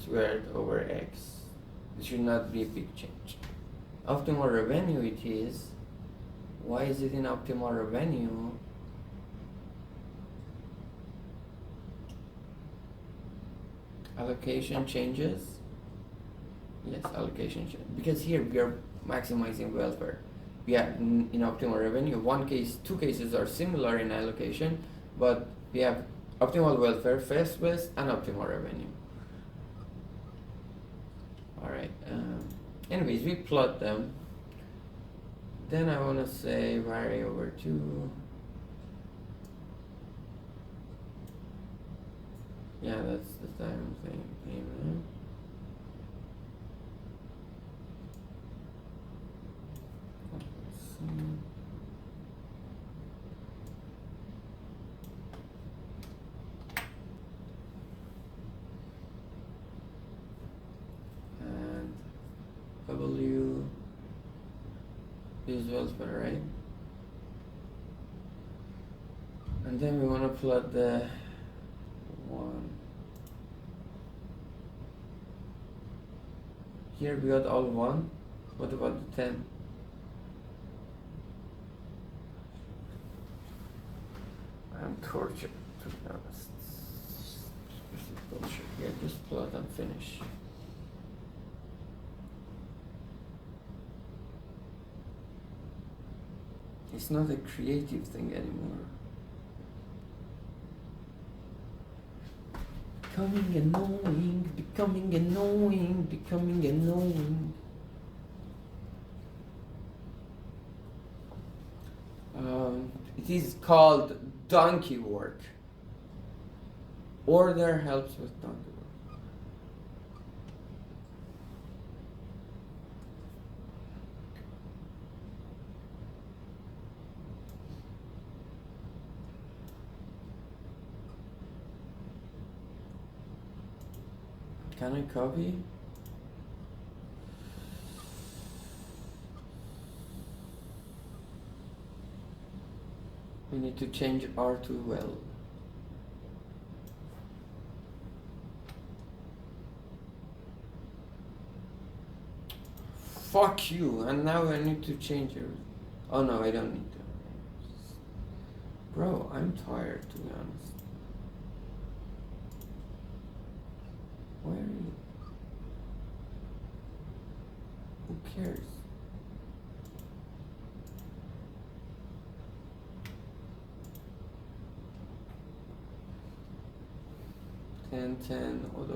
squared over x. It should not be a big change. Optimal revenue it is. Why is it in optimal revenue? Allocation changes. Yes, allocation change. Because here we are maximizing welfare. We have in optimal revenue, two cases are similar in allocation, but we have optimal welfare, fast west, and optimal revenue. Alright, anyways, we plot them. Then I want to say vary over 2. Yeah, that's the time thing. Payment. And W is welfare, right? And then we want to plot the 1. Here we got all 1. What about the 10? I'm tortured, to be honest. This is bullshit. Yeah, just plot and finish. It's not a creative thing anymore. Becoming annoying, becoming annoying, becoming annoying. It is called donkey work. Order helps with donkey work. Can I copy? We need to change R to well. Fuck you, and now I need to change it. Oh no, I don't need to. Bro, I'm tired, to be honest. Where are you? Who cares? Ten OWT.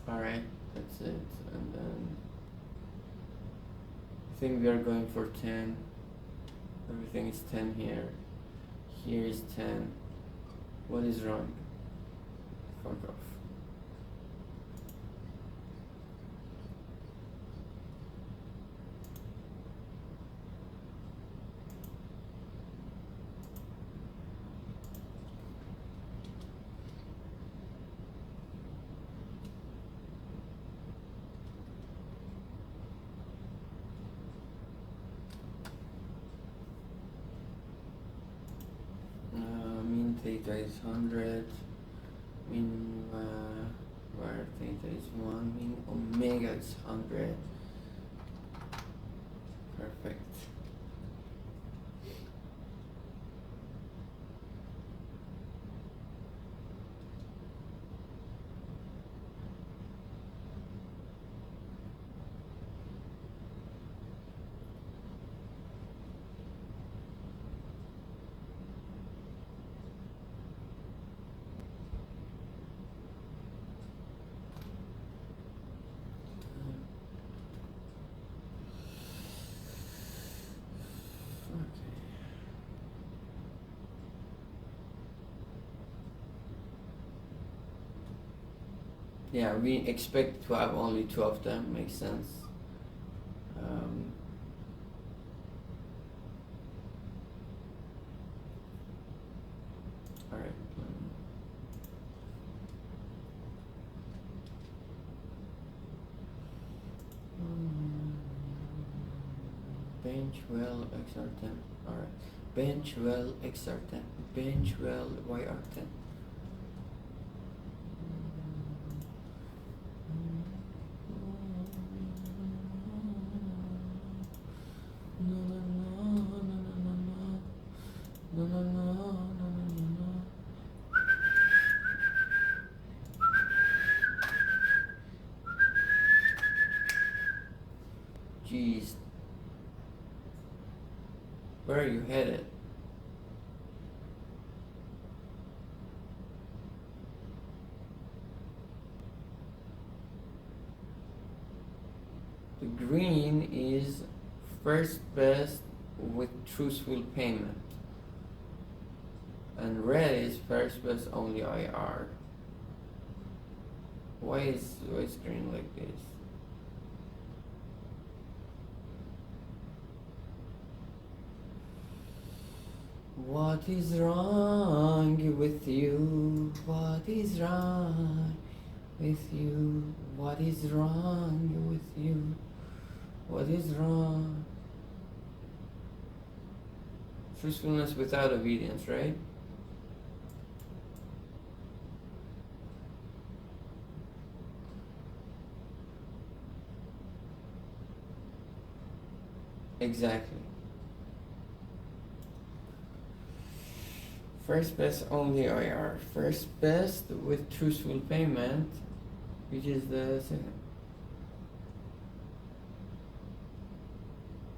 Alright, that's it. And then I think we are going for 10. Everything is 10 here. Here is 10. What is wrong? Fuck off. Theta is 100, mean var theta is 1, mean omega is 100. Perfect. Yeah, we expect to have only two of them, makes sense. Alright. Bench well XR10. Alright. Bench well XR10. Bench well YR10. Jeez. Where are you headed? The green is first best with truthful payment. And red is first best only IR. Why is green like this? What is wrong with you? What is wrong with you? What is wrong with you? What is wrong? Truthfulness without obedience, right? Exactly. First best only IR. First best with truthful payment, which is the second.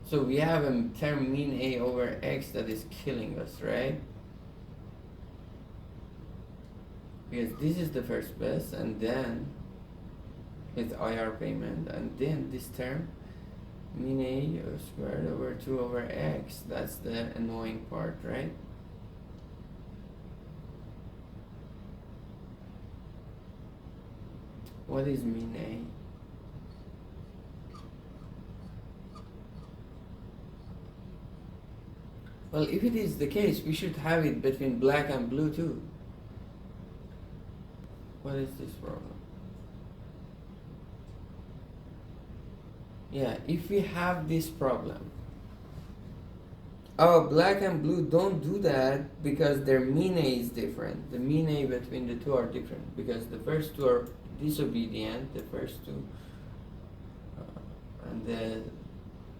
So we have a term mean A over X that is killing us, right? Because this is the first best, and then with IR payment, and then this term mean A squared over 2 over X. That's the annoying part, right? What is mean A? Well, if it is the case, we should have it between black and blue too. What is this problem? Yeah, if we have this problem, oh, black and blue don't do that because their mean A is different. The mean A between the two are different because the first two are disobedient, the first two, and the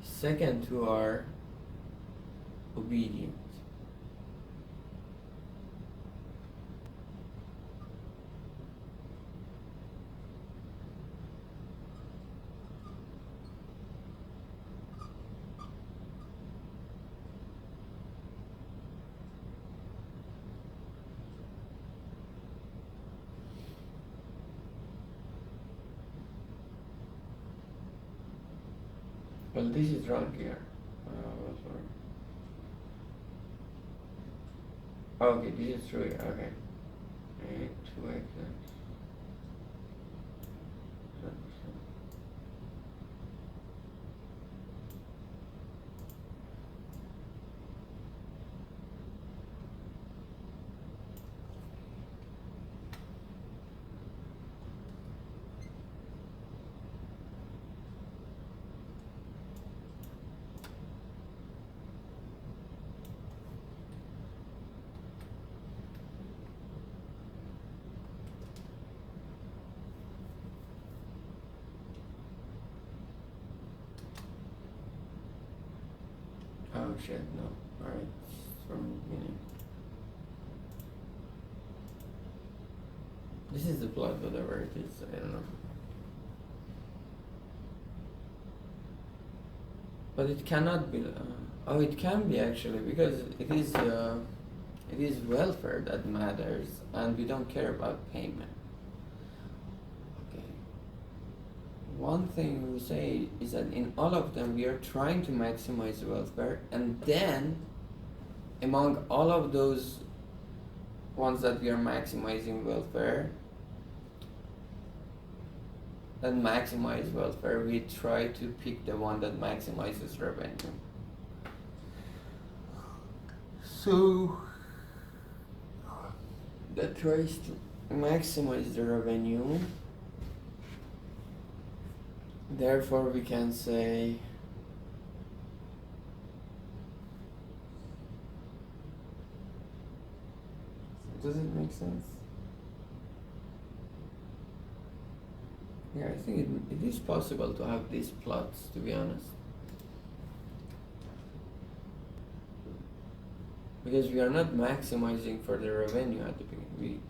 second two are obedient. Well, this is wrong here. Sorry. Okay, this is true. Okay. 2x. Oh shit, no. Alright, from the beginning. This is the plot, whatever it is, I don't know. But it cannot be, oh, it can be actually, because it is welfare that matters, and we don't care about payment. Okay. One thing we say is that in all of them we are trying to maximize welfare, and then among all of those ones that we are maximizing welfare, that maximize welfare, we try to pick the one that maximizes revenue. So that tries to maximize the revenue. Therefore, we can say does it make sense? Yeah, I think it is possible to have these plots, to be honest. Because we are not maximizing for the revenue at the beginning.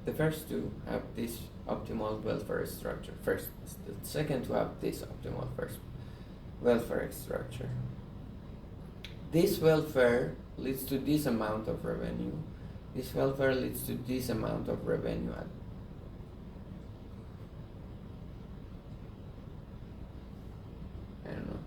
The first two have this optimal welfare structure first. The second to have this optimal first welfare structure. This welfare leads to this amount of revenue. This welfare leads to this amount of revenue. I don't know.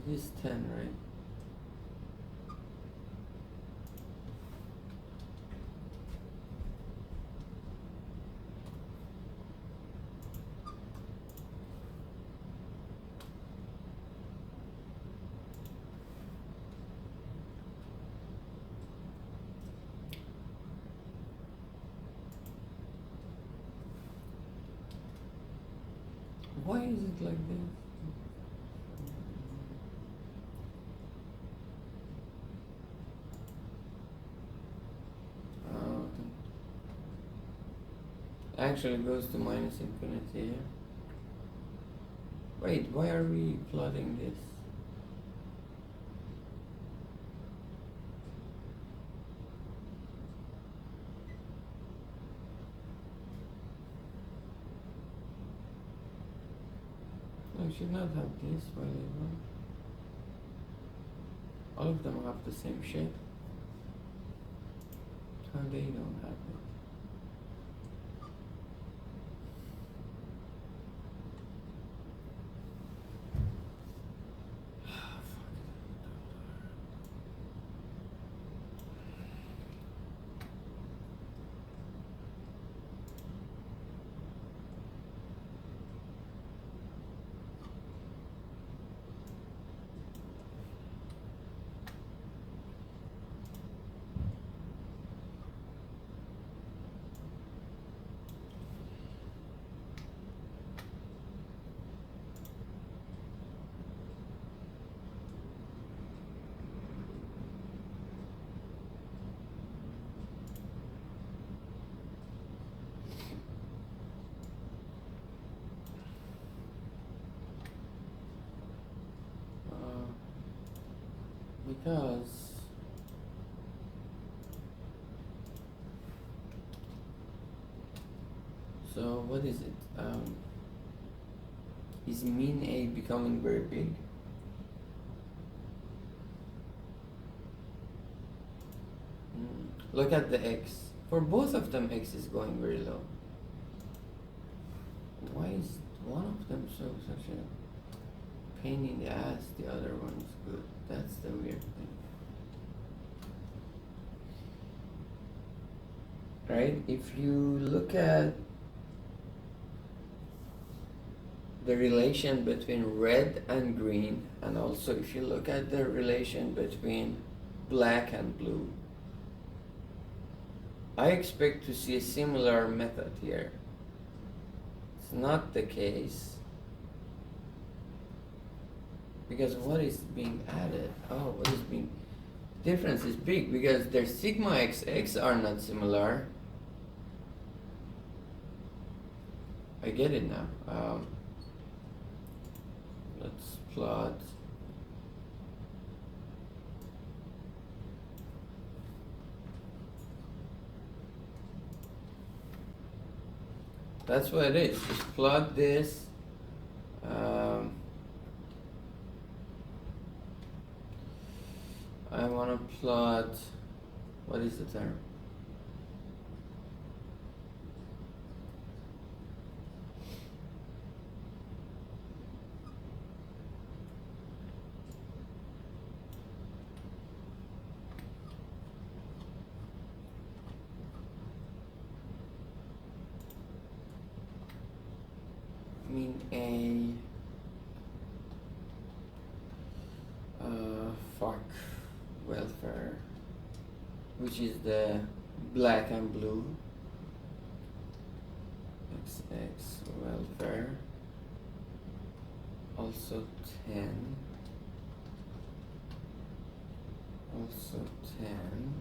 It is 10, right? Why is it like this? Actually goes to minus infinity, yeah. Wait, why are we plotting this? No, we should not have this variable. All of them have the same shape. How they don't have it? Because so what is it? Is mean A becoming very big? Look at the X. For both of them, X is going very low. Why is one of them such a pain in the ass? The other one is good. That's the weird thing. Right? If you look at the relation between red and green, and also if you look at the relation between black and blue, I expect to see a similar method here. It's not the case. Because what is being added? Oh, what is being... Difference is big because their sigma xx are not similar. I get it now. Let's plot That's what it is. Just plot this. I want to plot, what is the term? Mean fuck welfare, which is the black and blue. XX welfare, also 10, also 10,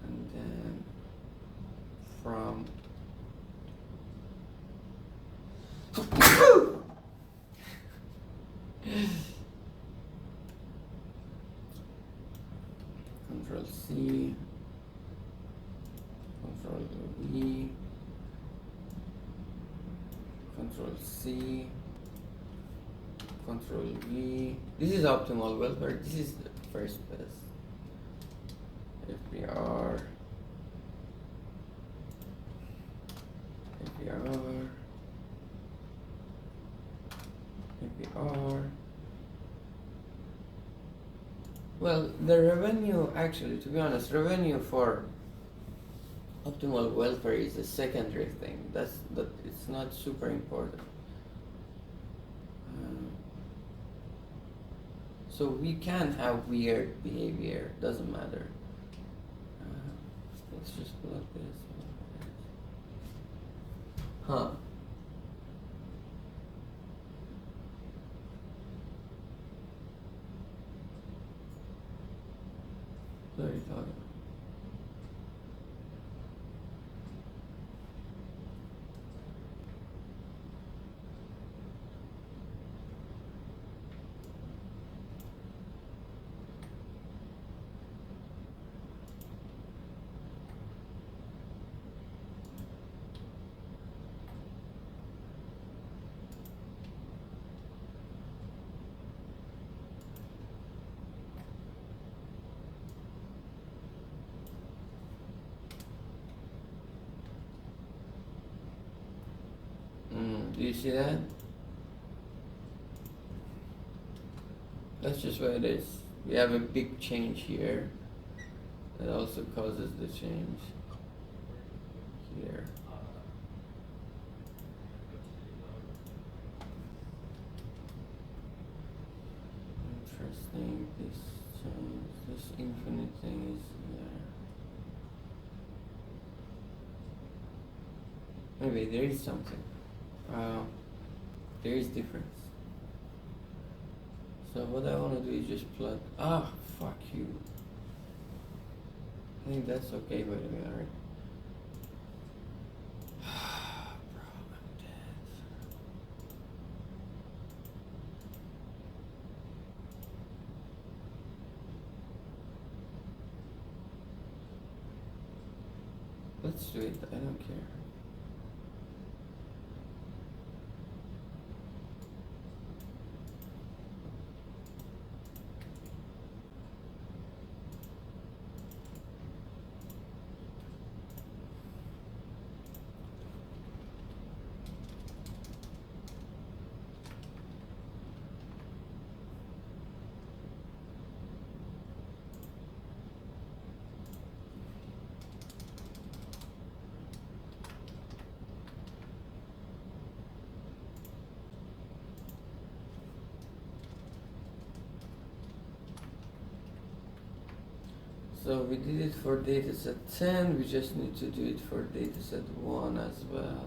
and then from Control C, Control V, Control C, Control V. This is optimal welfare. This is the first best. FBR, FBR, FBR. Well, the revenue, actually, to be honest, revenue for optimal welfare is a secondary thing. That it's not super important. So we can have weird behavior. Doesn't matter. Let's just plug this. Huh. What are you talking about? Do you see that? That's just what it is. We have a big change here. That also causes the change here. Interesting. This change, this infinite thing is there. Maybe there is something. There is difference. So what I want to do is just plug. Ah, fuck you. I think that's okay by the way, alright? Bro, I'm dead. Let's do it. I don't care. So we did it for dataset 10, we just need to do it for dataset 1 as well.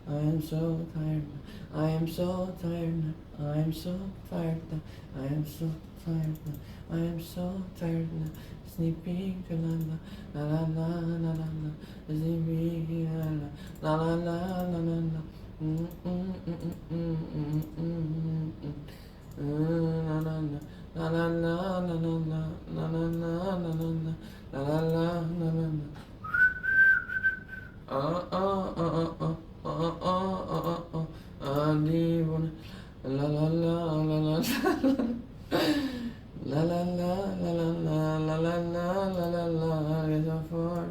I am so tired. I am so tired. I am so tired. I am so tired. I am so tired. Sleeping to la la la la la la la. Sleeping la la la la la la. Mm mm mm mm mm mm mm. La la la la la la la la la la la la la la la la la la. La la la la la la la la la la la la la la la la la is a for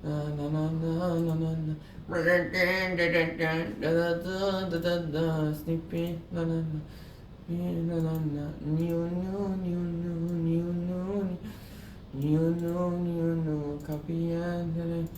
la la la la la la la sleepy la la la la la new new new new new new new new copy and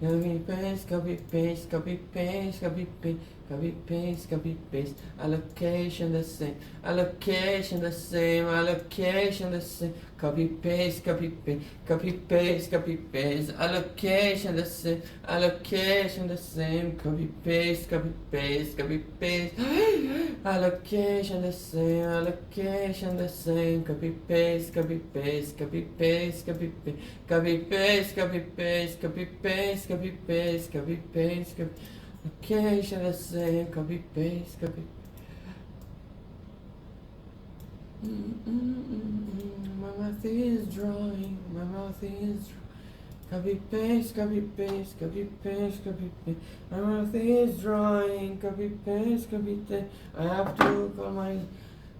copy paste, copy paste, copy paste, copy paste, copy paste, copy paste. Allocation the same, allocation the same, allocation the same. Copy paste, copy paste, copy paste, copy paste. Allocation the same, allocation the same. Copy paste, copy paste, copy paste. Allocation the same, allocation the same. Copy paste, copy paste, copy paste, copy paste, copy paste, copy paste, copy paste, copy paste, copy paste, copy. Allocation the same. Copy paste, copy. My mouth is drawing. My mouth is. Copy paste, copy paste, copy paste, copy paste. My mouth is drawing. Copy paste, copy paste. I have to call my.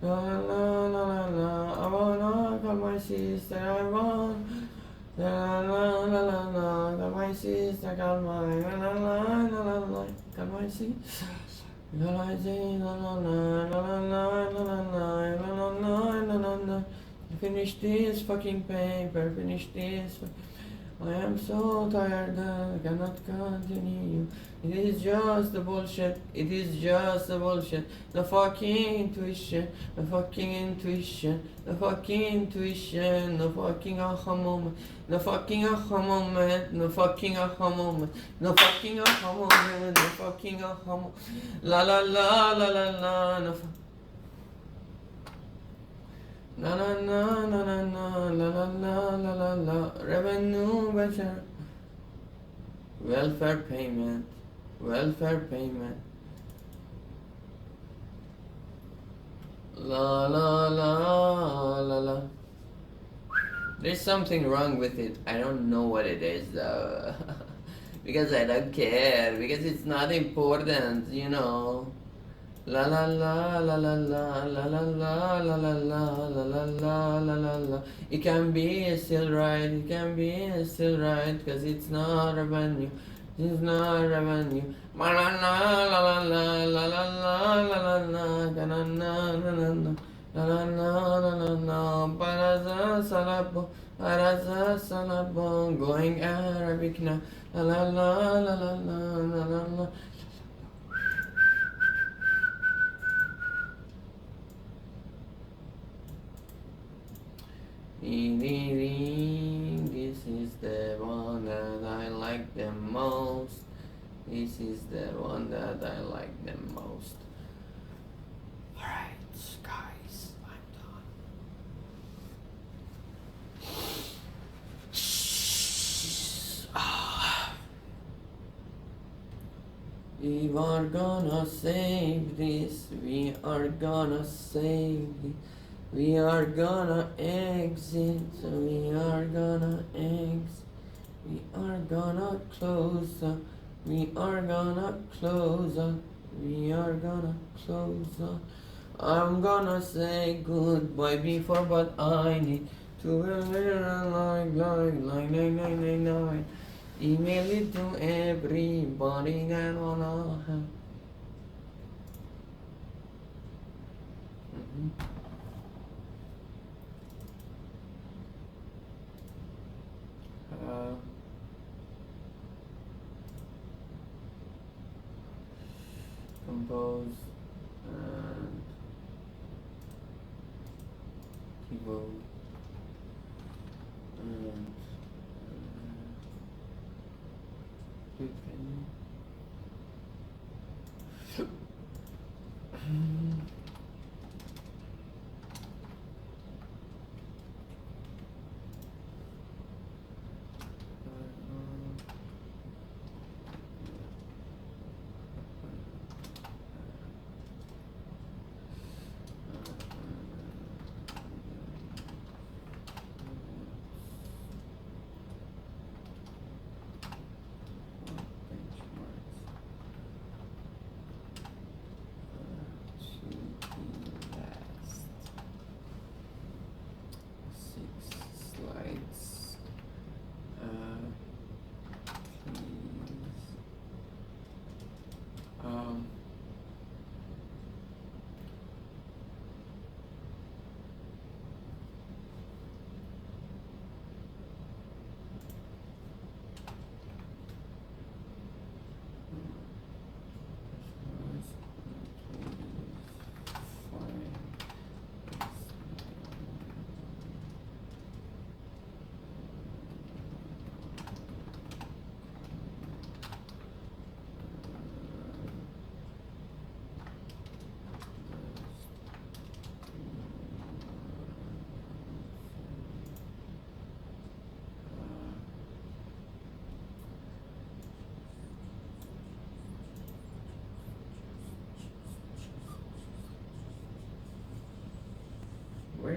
La la la la la. I wanna call my sister. I want. La la la la la. Call my sister. Call my. La la la la la. Call my sister. La la la la la la la la la la la la. Finish this fucking paper. Finish this. I am so tired that I cannot continue. It is just the bullshit. It is just the bullshit. The fucking intuition. The fucking intuition. The fucking intuition. The fucking aha moment. The fucking aha moment. The fucking aha moment. The fucking aha moment. The fucking aha moment. La la la la la la. La la la la la la la la la la la revenue voucher, welfare payment, welfare payment. La la la la la. There's something wrong with it. I don't know what it is though. Because I don't care. Because it's not important, you know. La la la la la la la la la la la la la la la la la la. It can be still right, it can be still right, cause it's not revenue, it's not revenue. La la la la la la la la la la la la la la la la la. Paraza salabo, paraza salabo, going Arabic now. La la la la la la la la. This is the one that I like the most. This is the one that I like the most. Alright, guys, I'm done. We are gonna save this. We are gonna save this. We are gonna exit, we are gonna exit, we are gonna close up, we are gonna close up, we are gonna close up. I'm gonna say goodbye before, but I need to like. Email it to everybody that wanna have. Compose and keyboard and click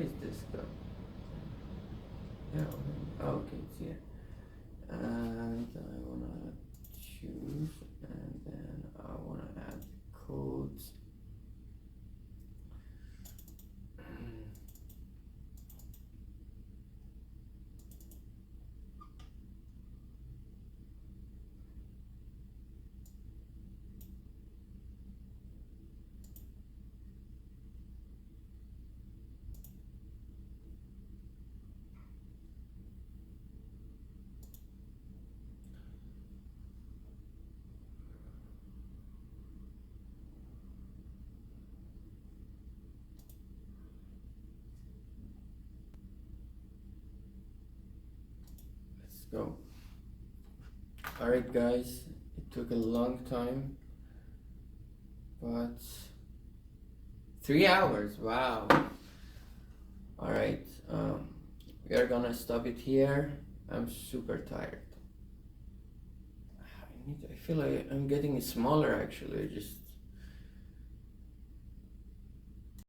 is this go? Yeah, okay, it's here. And I wanna choose, and then I wanna add codes. Let's go. Alright guys, it took a long time, but 3 hours, wow. Alright, we are gonna stop it here. I'm super tired. I feel like I'm getting smaller actually, just